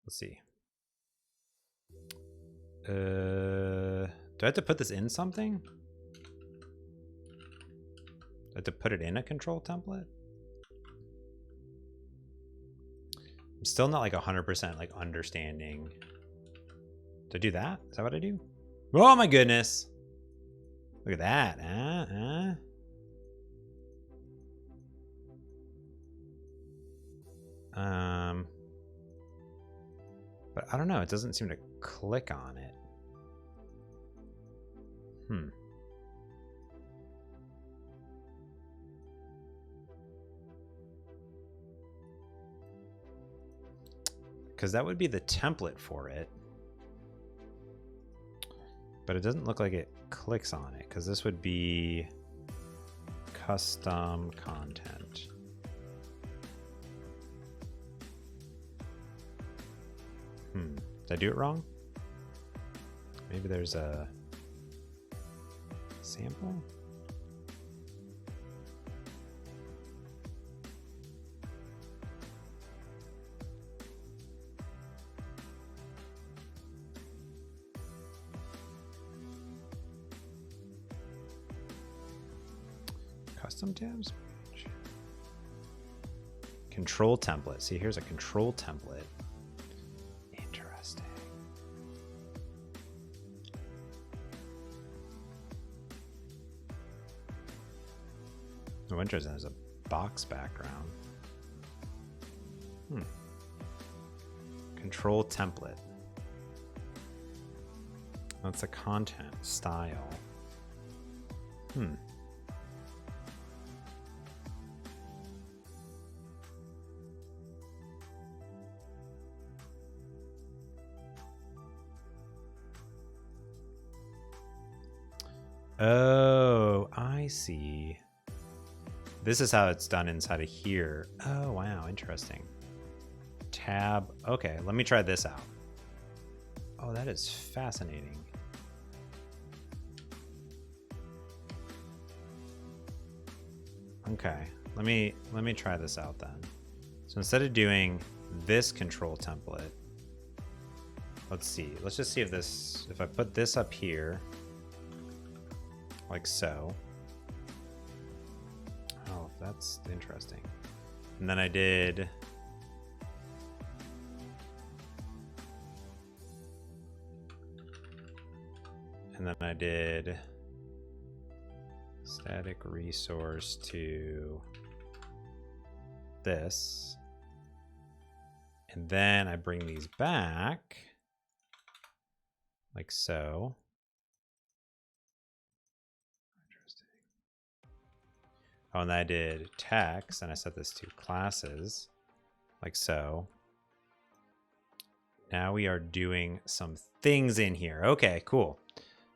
Let's see. Do I have to put this in something? Do I have to put it in a control template? I'm still not like 100% like understanding. To do that? Is that what I do? Oh my goodness. Look at that. But I don't know. It doesn't seem to click on it. Because that would be the template for it. But it doesn't look like it clicks on it, because this would be custom content. Did I do it wrong? Maybe there's a sample? Custom tabs? Control template. See, here's a control template. Interesting. Oh, interesting. There's a box background. Control template. That's a content style. Oh, I see. This is how it's done inside of here. Oh, wow. Interesting. Tab. Okay, let me try this out. Oh, that is fascinating. Okay, let me try this out then. So instead of doing this control template, let's see. Let's just see if I put this up here, like so. Oh, that's interesting. And then I did. And then I did static resource to this. And then I bring these back like so. Interesting. Oh, and I did text and I set this to classes like so. Now we are doing some things in here. Okay, cool.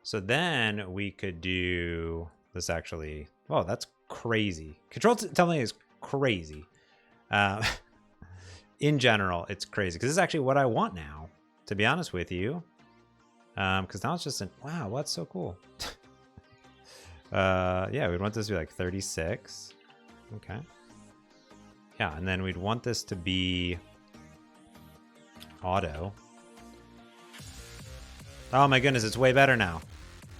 So then we could do this actually. Oh, that's crazy. Control template is crazy. In general, it's crazy because this is actually what I want now, to be honest with you. Because now it's just wow, that's so cool. Yeah, we'd want this to be like 36. Okay. Yeah, and then we'd want this to be auto. Oh my goodness, it's way better now.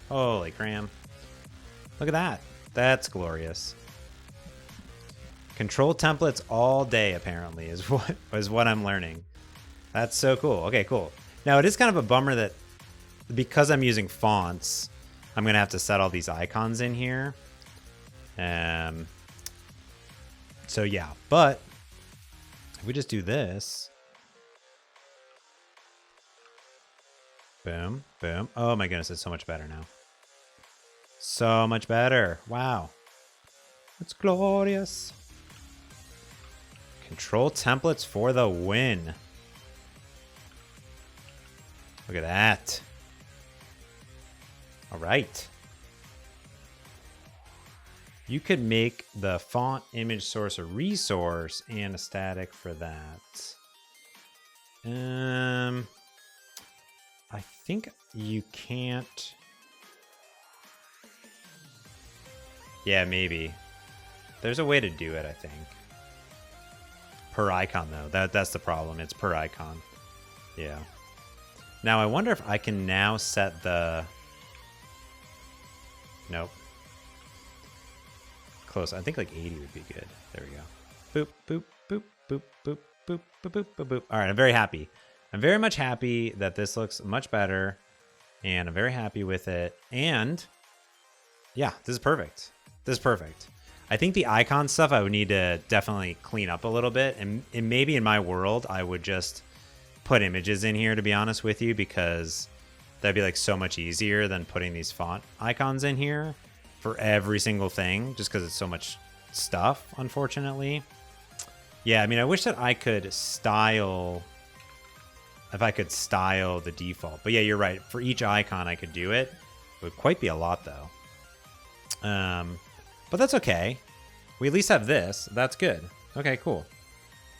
Holy cram. Look at that. That's glorious. Control templates all day, apparently, is what I'm learning. That's so cool. Okay, cool. Now, it is kind of a bummer that because I'm using fonts, I'm going to have to set all these icons in here. So, yeah. But if we just do this. Boom, boom. Oh, my goodness. It's so much better now. So much better. Wow. It's glorious. Control templates for the win. Look at that. All right. You could make the font image source a resource and a static for that. I think you can't. Yeah, maybe. There's a way to do it, I think. Per icon, though. That's the problem. It's per icon. Yeah. Now, I wonder if I can now set the... Nope. Close. I think like 80 would be good. There we go. Boop, boop, boop, boop, boop, boop, boop, boop, boop, boop. All right, I'm very happy. I'm very much happy that this looks much better. And I'm very happy with it. And Yeah, this is perfect. This is perfect. I think the icon stuff I would need to definitely clean up a little bit. And maybe in my world, I would just put images in here, to be honest with you, because that'd be like so much easier than putting these font icons in here for every single thing, just because it's so much stuff, unfortunately. Yeah, I mean, I wish that I could style, if I could style the default. But yeah, you're right. For each icon, I could do it. It would quite be a lot, though. But that's okay. We at least have this. That's good. Okay, cool.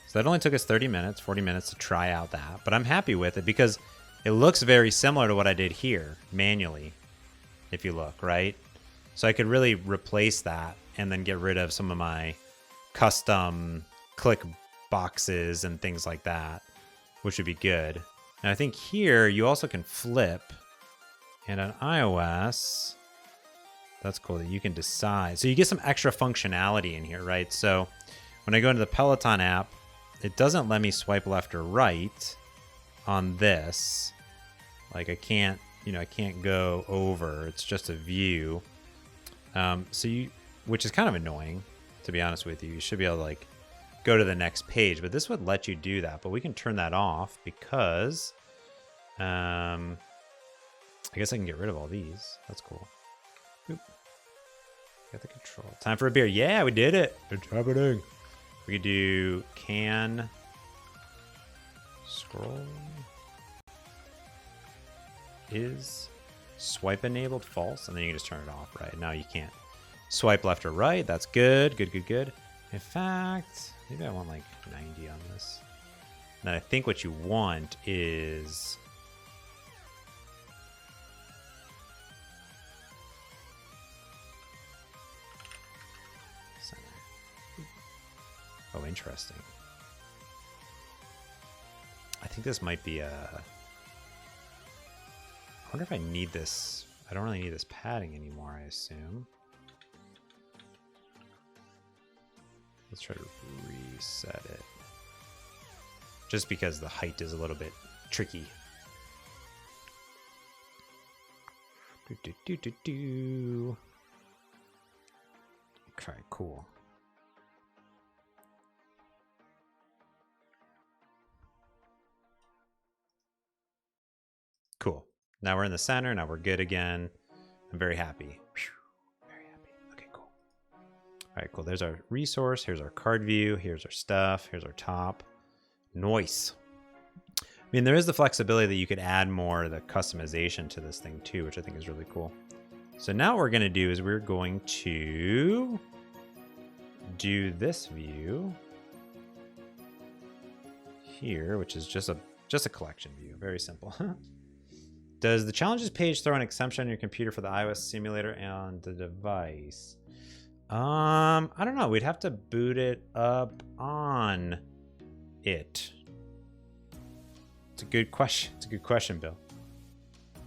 So that only took us 30 minutes, 40 minutes to try out that. But I'm happy with it because it looks very similar to what I did here manually, if you look, right? So I could really replace that and then get rid of some of my custom click boxes and things like that, which would be good. And I think here you also can flip. And on iOS, that's cool that you can decide. So you get some extra functionality in here, right? So when I go into the Peloton app, it doesn't let me swipe left or right on this. Like I can't go over. It's just a view. Which is kind of annoying, to be honest with you. You should be able to like go to the next page, but this would let you do that. But we can turn that off because I guess I can get rid of all these. That's cool. Boop. Got the control. Time for a beer. Yeah, we did it. It's happening. We could do can scroll. Is swipe enabled false? And then you can just turn it off, right? Now you can't swipe left or right. That's good. Good. In fact, maybe I want like 90 on this. And then I think what you want is center. Oh, interesting. I think this might be a... I wonder if I need this. I don't really need this padding anymore, I assume. Let's try to reset it. Just because the height is a little bit tricky. Okay, cool. Cool. Now we're in the center. Now we're good again. I'm very happy. Very happy. Okay, cool. All right, cool. There's our resource. Here's our card view. Here's our stuff. Here's our top. Nice. I mean, there is the flexibility that you could add more of the customization to this thing too, which I think is really cool. So now what we're going to do is we're going to do this view here, which is just a collection view. Very simple. Does the challenges page throw an exception on your computer for the iOS simulator and the device? I don't know. We'd have to boot it up on it. It's a good question. It's a good question, Bill.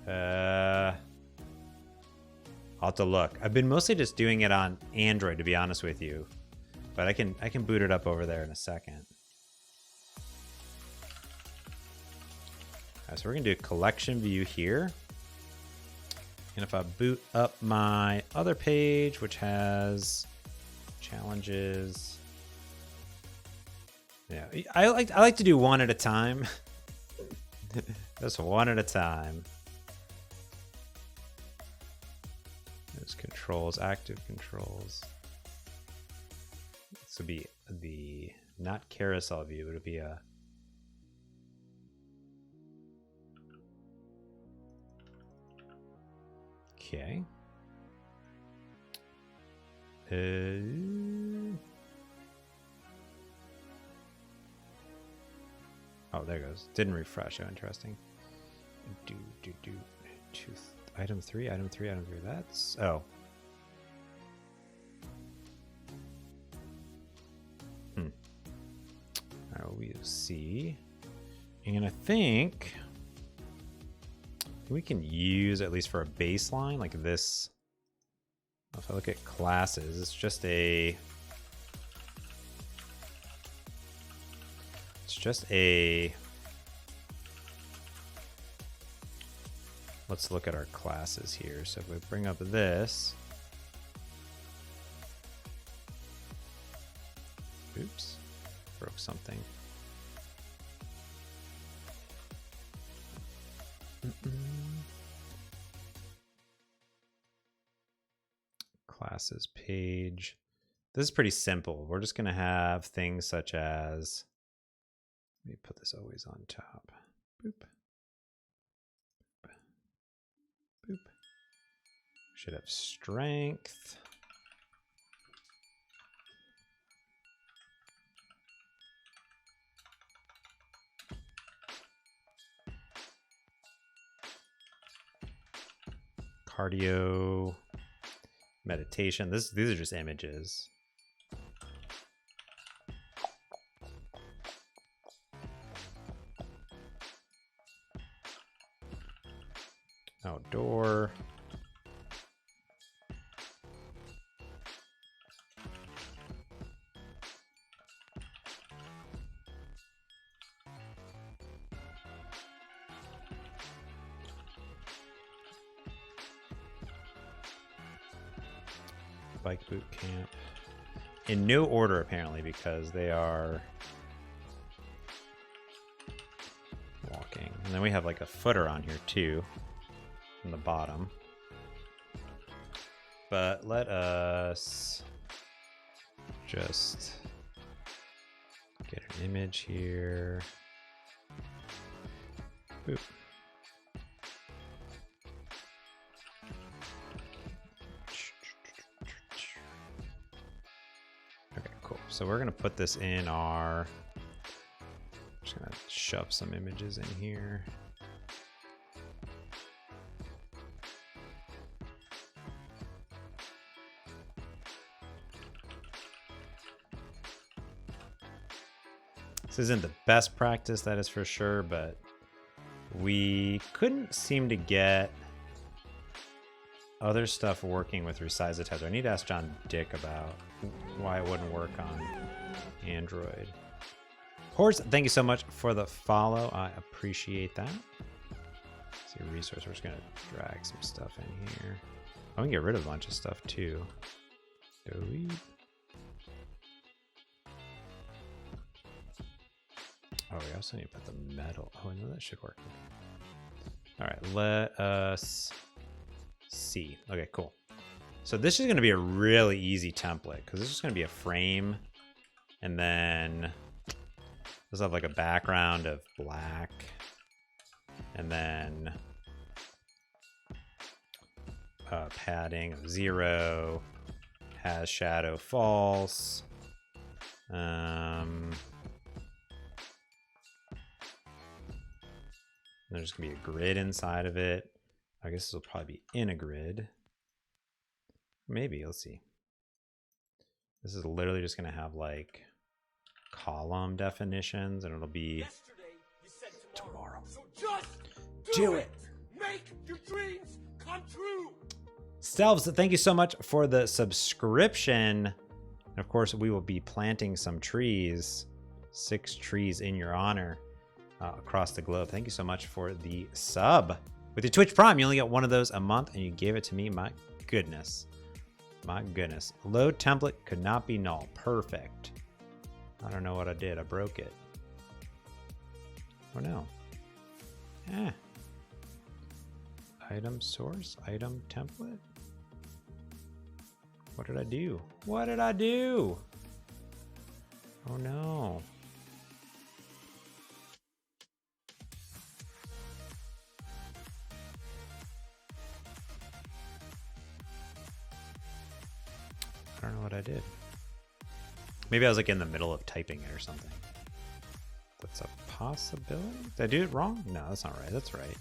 I'll have to look. I've been mostly just doing it on Android, to be honest with you, but I can boot it up over there in a second. So we're gonna do a collection view here. And if I boot up my other page, which has challenges. Yeah, I like to do one at a time. Just one at a time. There's controls, active controls. This would be the not carousel view, it would be a okay. Oh, there it goes. Didn't refresh. Oh, interesting. Item three. That's oh. All right, we'll see. And I think we can use, at least for a baseline, like this. If I look at classes, it's just a let's look at our classes here. So if we bring up this, Oops, broke something. Classes page. This is pretty simple. We're just going to have things such as, let me put this always on top. Boop. Boop. Should have strength. Cardio. Meditation. These are just images. Outdoor. Bike boot camp. In no order, apparently, because they are walking. And then we have like a footer on here too, in the bottom. But let us just get an image here. Boop. So we're going to put this in our, just going to shove some images in here. This isn't the best practice, that is for sure, but we couldn't seem to get other stuff working with resize the tabs. I need to ask John Dick about why it wouldn't work on Android. Horse, thank you so much for the follow. I appreciate that. Let's see a resource. We're just gonna drag some stuff in here. I can get rid of a bunch of stuff too. Delete. Oh, we also need to put the metal. Oh, I know that should work. All right, let us see. Okay, cool. So this is going to be a really easy template because this is going to be a frame, and then let's have like a background of black, and then padding of 0, has shadow false. There's going to be a grid inside of it. I guess this will probably be in a grid. Maybe, let's see. This is literally just going to have like column definitions, and it'll be tomorrow. So just do it. Make your dreams come true. Stelvs, thank you so much for the subscription. And of course, we will be planting some trees, 6 trees in your honor across the globe. Thank you so much for the sub. With your Twitch Prime, you only get one of those a month, and you gave it to me. My goodness. My goodness. Load template could not be null. Perfect. I don't know what I did. I broke it. Oh no. Item source, item template. What did I do? What did I do? Oh no. I don't know what I did. Maybe I was like in the middle of typing it or something. That's a possibility. Did I do it wrong? No, that's not right. That's right.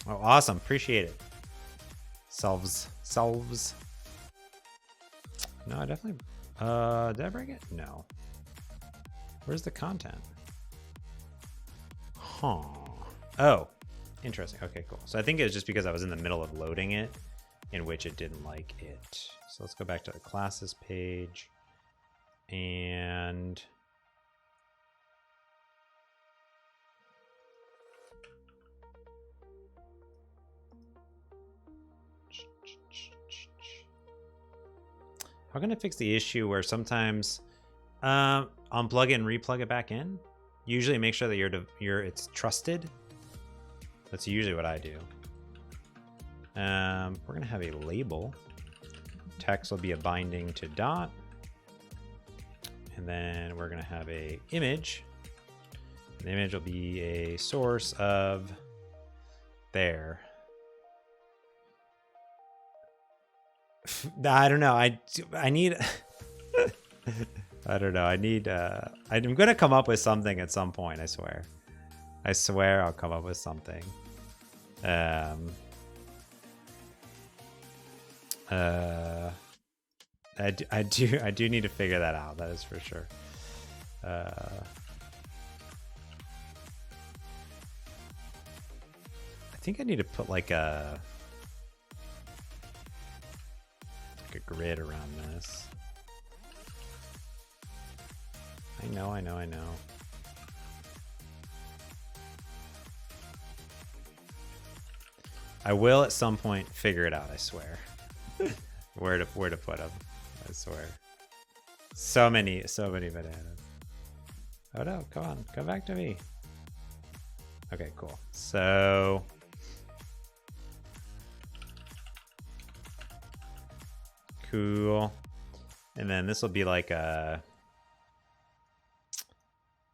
Oh, awesome. Appreciate it. Solves. No, I definitely... did I bring it? No. Where's the content? Huh. Oh, interesting. Okay, cool. So I think it was just because I was in the middle of loading it, in which it didn't like it. So let's go back to the classes page. And... How can I fix the issue where sometimes unplug it and replug it back in? Usually make sure that it's trusted. That's usually what I do. We're gonna have a label. Text will be a binding to dot. And then we're gonna have a image. The image will be a source of there. I don't know. I need I don't know. I'm gonna come up with something at some point, I swear. I swear I'll come up with something. I do need to figure that out, that is for sure. I think I need to put like a grid around this. I know. I will at some point figure it out, I swear. where to put them, I swear. So many bananas. Oh no, come on, come back to me. Okay, cool. So cool. And then this will be like a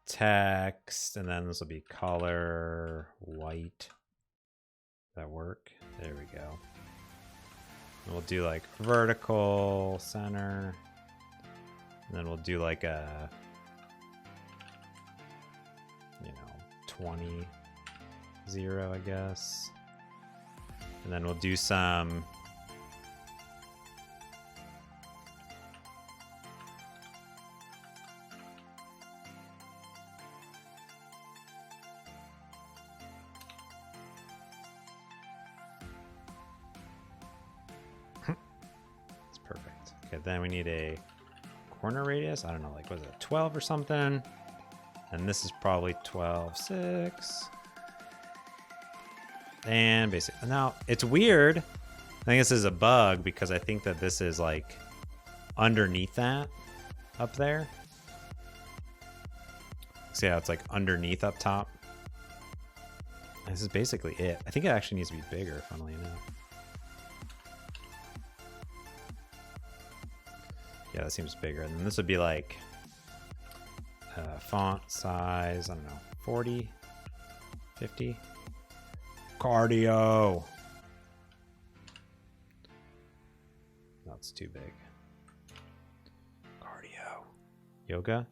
text, and then this will be color white. Does that work? There we go. And we'll do like vertical center, and then we'll do like a 20 0, I guess. And then we'll do some it's perfect. Okay, then we need a corner radius. I don't know, like was it 12 or something? And this is probably 12.6. And basically, now it's weird. I think this is a bug because I think that this is like underneath that up there. See how it's like underneath up top? This is basically it. I think it actually needs to be bigger, funnily enough. Yeah, that seems bigger. And then this would be like font size, I don't know, 40, 50. Cardio. That's too big. Cardio. Yoga.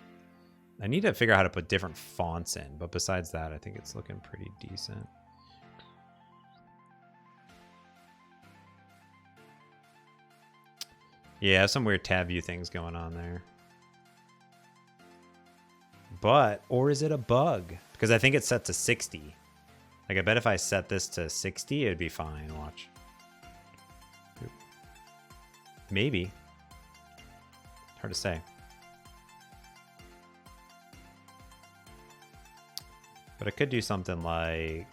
I need to figure out how to put different fonts in, but besides that, I think it's looking pretty decent. Yeah, some weird TabView things going on there. But, or is it a bug? Because I think it's set to 60. Like, I bet if I set this to 60, it'd be fine. Watch. Maybe. Hard to say. But I could do something like...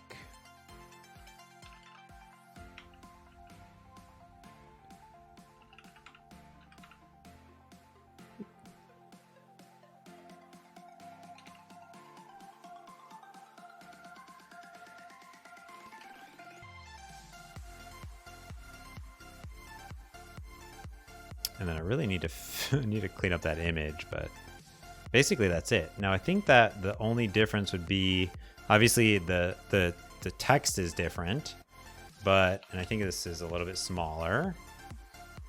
And then I really need to clean up that image, but basically that's it. Now I think that the only difference would be obviously the text is different, and I think this is a little bit smaller.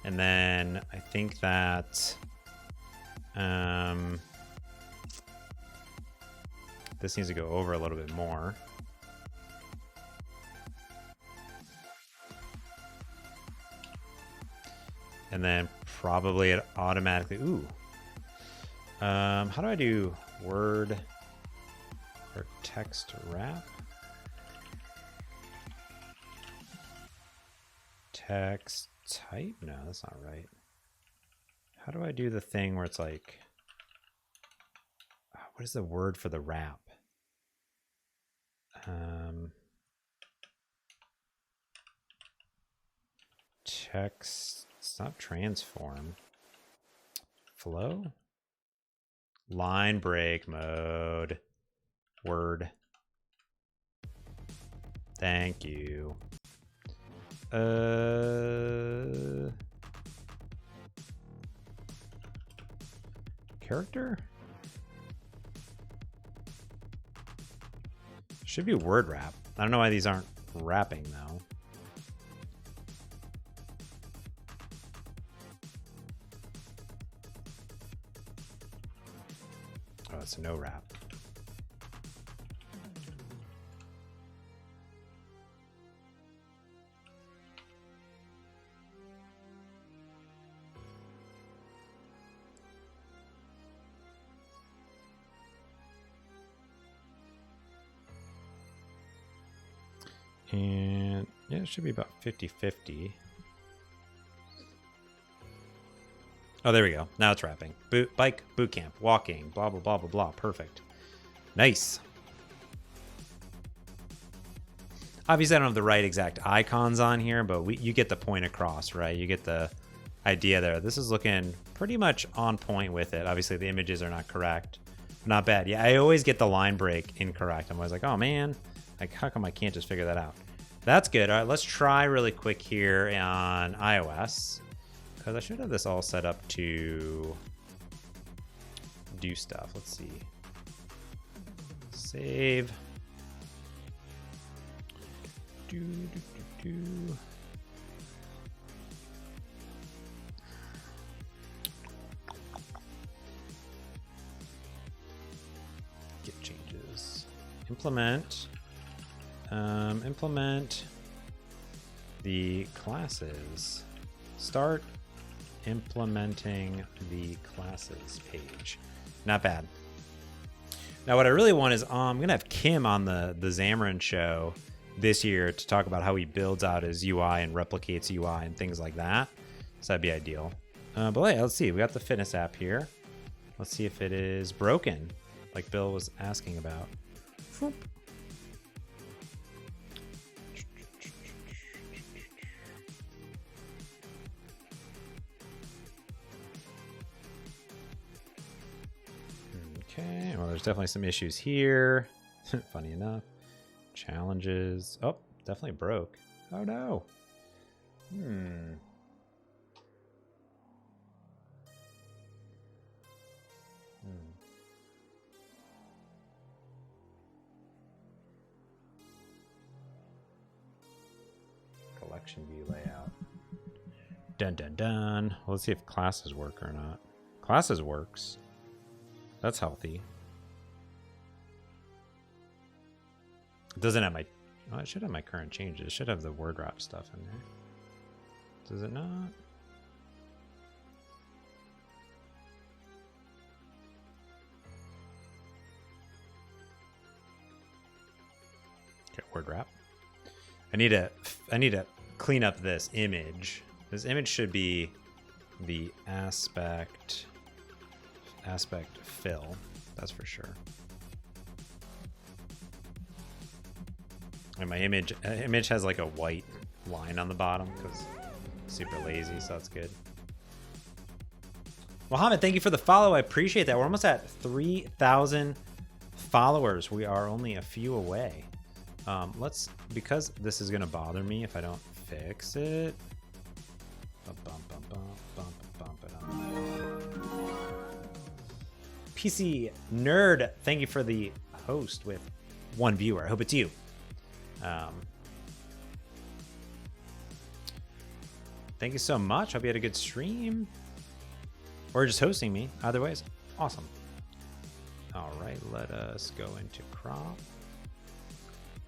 And then I think that this needs to go over a little bit more. And then probably it automatically, how do I do word or text wrap? Text type? No, that's not right. How do I do the thing where it's like, what is the word for the wrap? Text, it's not transform. flow. Line break mode. Word. Thank you. Character? Should be word wrap. I don't know why these aren't wrapping though. Oh, it's a no wrap. And yeah, it should be about 50-50. Oh, there we go. Now it's wrapping. Bike, boot camp, walking, blah, blah, blah, blah, blah. Perfect. Nice. Obviously, I don't have the right exact icons on here, but you get the point across, right? You get the idea there. This is looking pretty much on point with it. Obviously, the images are not correct. Not bad. Yeah, I always get the line break incorrect. I'm always like, oh, man. Like, how come I can't just figure that out? That's good. All right, let's try really quick here on iOS. Because I should have this all set up to do stuff. Let's see. Save. Do. Get changes. Implement. Implement the classes. Start implementing the classes page. Not bad. Now what I really want is I'm gonna have Kim on the Xamarin show this year to talk about how he builds out his UI and replicates UI and things like that. So that'd be ideal. But hey, let's see. We got the fitness app here. Let's see if it is broken, like Bill was asking about. Whoop. Okay, well, there's definitely some issues here. Funny enough. Challenges. Oh, definitely broke. Oh, no. Collection view layout. Dun, dun, dun. Well, let's see if classes work or not. Classes works. That's healthy. It doesn't have my... Oh, it should have my current changes. It should have the word wrap stuff in there. Does it not? Okay, word wrap. I need to clean up this image. This image should be the aspect fill, that's for sure. And my image has like a white line on the bottom because super lazy, so that's good. Mohammed, thank you for the follow. I appreciate that. We're almost at 3,000 followers. We are only a few away. Because this is gonna bother me if I don't fix it. Bump it on. PC Nerd, thank you for the host with one viewer. I hope it's you. Thank you so much. Hope you had a good stream. Or just hosting me. Either way is awesome. All right, let us go into crop.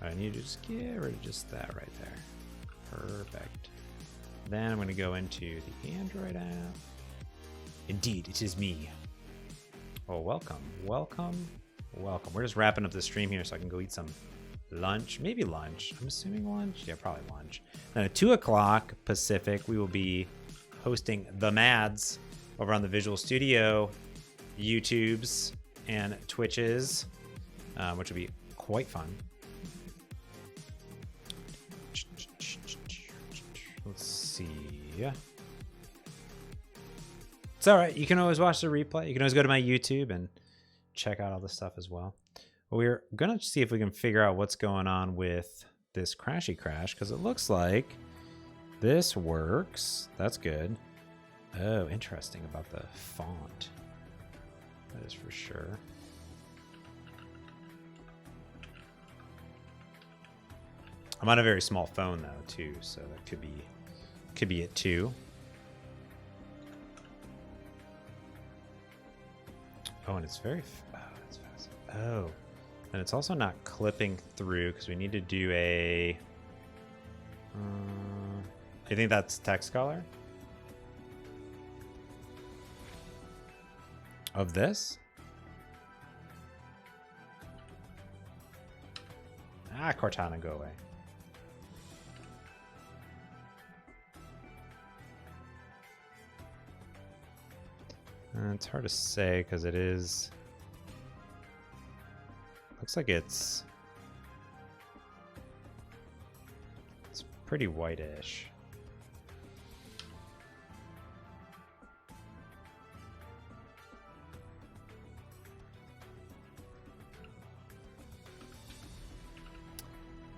I need to just get rid of just that right there. Perfect. Then I'm going to go into the Android app. Indeed, it is me. Oh, welcome. We're just wrapping up the stream here so I can go eat some lunch. Maybe lunch. I'm assuming lunch. Yeah, probably lunch. Then at 2 o'clock Pacific, we will be hosting the Mads over on the Visual Studio YouTubes and Twitches, which will be quite fun. Let's see. It's all right. You can always watch the replay. You can always go to my YouTube and check out all this stuff as well. But we're going to see if we can figure out what's going on with this crashy crash, because it looks like this works. That's good. Oh, interesting about the font. That is for sure. I'm on a very small phone though, too, so that could be it too. Oh, and it's very that's fast. Oh, and it's also not clipping through because we need to do a. You think that's text color of this? Ah, Cortana, go away. It's hard to say because it is. Looks like it's pretty whitish.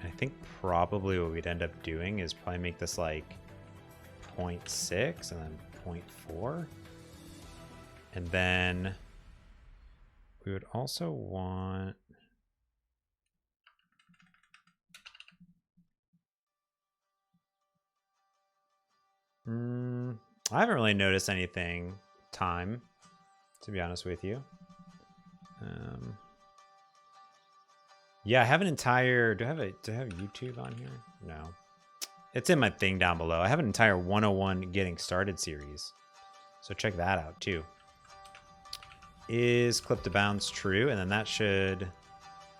I think probably what we'd end up doing is probably make this like 0.6 and then 0.4. And then we would also want I haven't really noticed anything time, to be honest with you. Yeah, I have an entire do I have YouTube on here? No. It's in my thing down below. I have an entire 101 getting started series. So check that out too. Is clip to bounds true? And then that should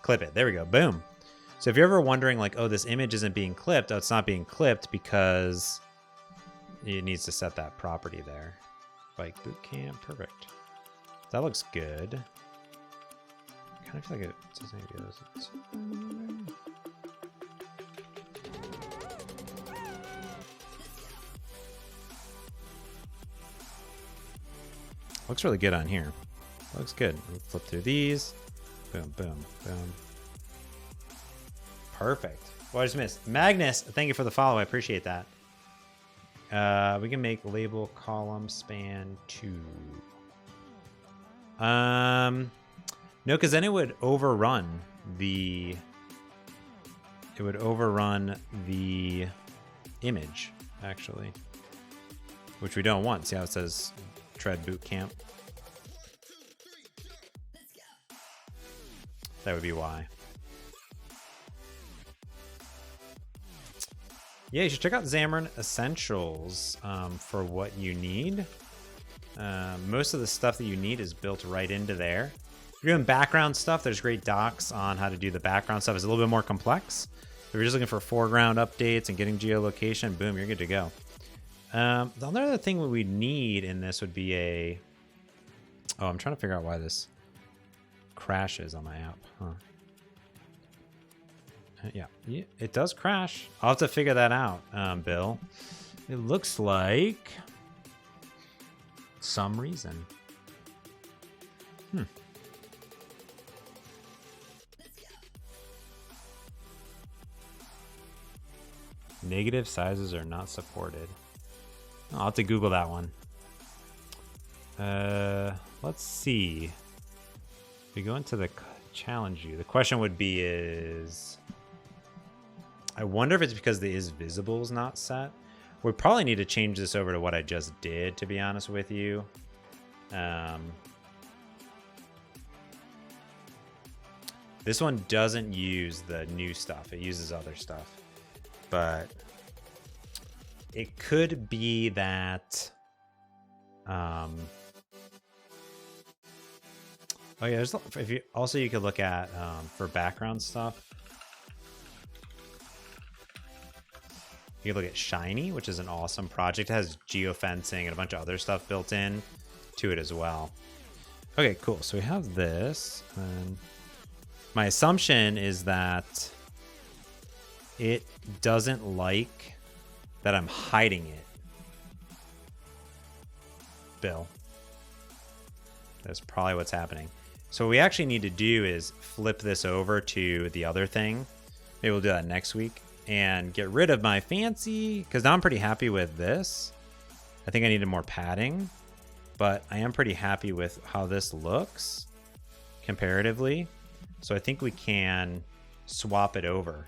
clip it. There we go. Boom. So if you're ever wondering like, oh, this image isn't being clipped, oh, it's not being clipped because it needs to set that property there. Bike boot camp. Perfect. That looks good. I kind of feel like it doesn't need to be those. Looks really good on here. Looks good. We'll flip through these. Boom, boom, boom. Perfect. Well, I just missed. Magnus, thank you for the follow. I appreciate that. We can make label column span 2. No, because then it would overrun the image, actually. Which we don't want. See how it says tread boot camp? That would be why. Yeah, you should check out Xamarin Essentials for what you need. Most of the stuff that you need is built right into there. If you're doing background stuff, there's great docs on how to do the background stuff. It's a little bit more complex. If you're just looking for foreground updates and getting geolocation, boom, you're good to go. The other thing we would need in this would be a... Oh, I'm trying to figure out why this crashes on my app. Huh. Yeah, it does crash. I'll have to figure that out, Bill. It looks like some reason. Negative sizes are not supported. I'll have to Google that one. Let's see. If we go into the challenge view, the question would be is... I wonder if it's because the is visible is not set. We probably need to change this over to what I just did, to be honest with you. This one doesn't use the new stuff. It uses other stuff. But it could be that... oh yeah, there's if you also you could look at for background stuff. You can look at Shiny, which is an awesome project. It has geofencing and a bunch of other stuff built in to it as well. Okay, cool. So we have this. And my assumption is that it doesn't like that I'm hiding it. Bill. That's probably what's happening. So what we actually need to do is flip this over to the other thing. Maybe we'll do that next week and get rid of my fancy, because now I'm pretty happy with this. I think I needed more padding, but I am pretty happy with how this looks comparatively. So I think we can swap it over.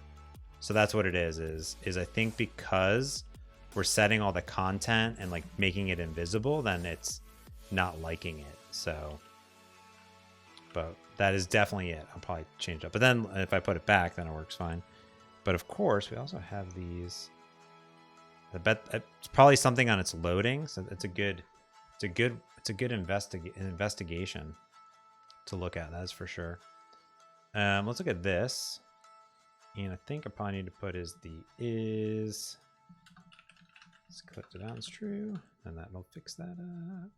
So that's what it is I think because we're setting all the content and like making it invisible, then it's not liking it. So, but that is definitely it. I'll probably change it up. But then if I put it back, then it works fine. But of course, we also have these. I bet it's probably something on its loading. So it's a good investigation to look at. That's for sure. Let's look at this. And I think I probably need to put let's click it down, it's true. And that'll fix that up.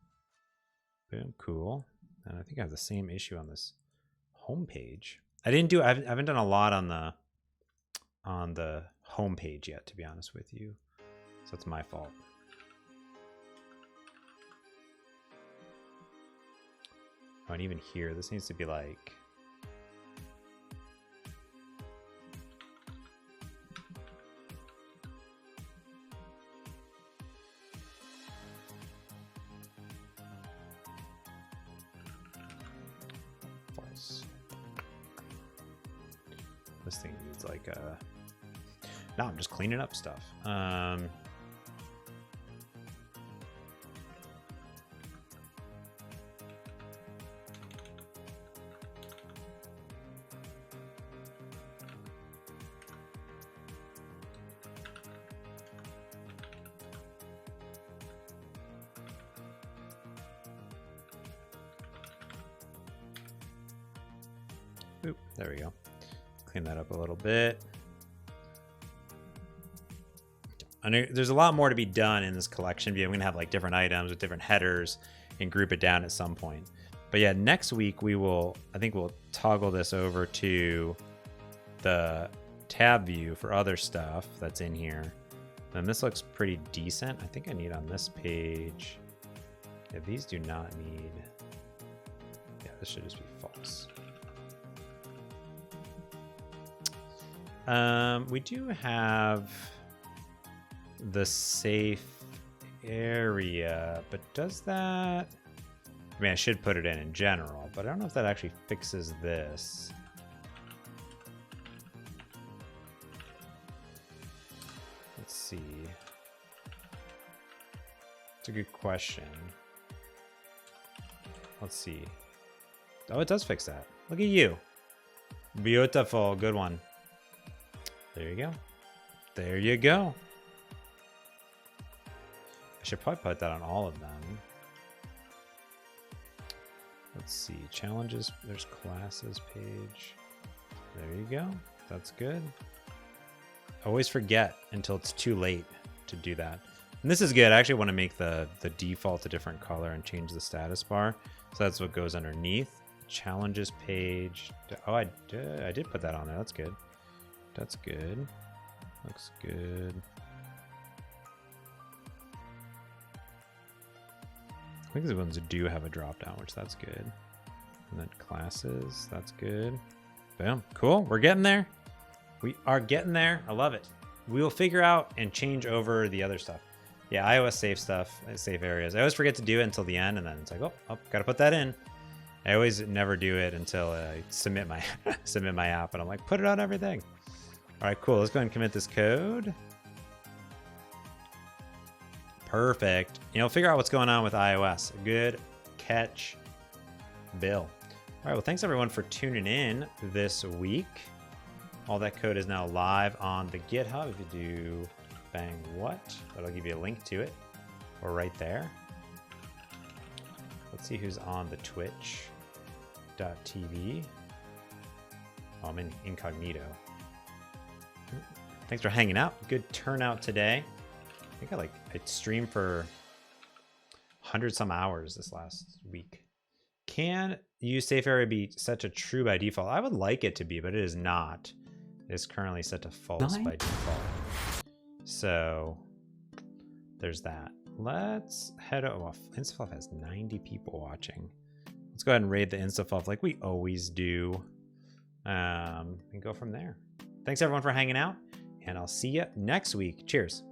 Boom, cool. And I think I have the same issue on this home page. I haven't done a lot on the home page yet, to be honest with you. So it's my fault. Oh, and even here, this needs to be like, false. This thing needs like a, no, I'm just cleaning up stuff. Oop, there we go. Clean that up a little bit. I know there's a lot more to be done in this collection view. I'm gonna have like different items with different headers and group it down at some point. But yeah, next week I think we'll toggle this over to the tab view for other stuff that's in here. And this looks pretty decent. I think I need on this page. Yeah, these do not need. Yeah, this should just be false. We do have the safe area, but does that? I mean, I should put it in general, but I don't know if that actually fixes this. Let's see. It's a good question. Let's see. Oh, it does fix that. Look at you. Beautiful. Good one. There you go. There you go. I should probably put that on all of them. Let's see. Challenges. There's classes page. There you go. That's good. Always forget until it's too late to do that. And this is good. I actually want to make the default a different color and change the status bar. So that's what goes underneath. Challenges page. Oh, I did put that on there. That's good. That's good. Looks good. I think these ones do have a drop down, which that's good. And then classes, that's good. Boom. Cool. We're getting there. We are getting there. I love it. We will figure out and change over the other stuff. Yeah, iOS safe stuff, safe areas. I always forget to do it until the end, and then it's like, oh, gotta put that in. I always never do it until I submit my submit my app, and I'm like, put it on everything. All right, cool. Let's go ahead and commit this code. Perfect. Figure out what's going on with iOS. Good catch, Bill. All right, well, thanks everyone for tuning in this week. All that code is now live on the GitHub. If you do bang what, that'll give you a link to it, or right there. Let's see who's on the Twitch.tv. Oh, I'm in incognito. Thanks for hanging out. Good turnout today. I think I streamed for 100 some hours this last week. Can use safe area be set to true by default? I would like it to be, but it is not. It is currently set to false by default. So there's that. Let's head over. Well, Instafluff has 90 people watching. Let's go ahead and raid the InstaFluff like we always do. And go from there. Thanks everyone for hanging out, and I'll see you next week. Cheers.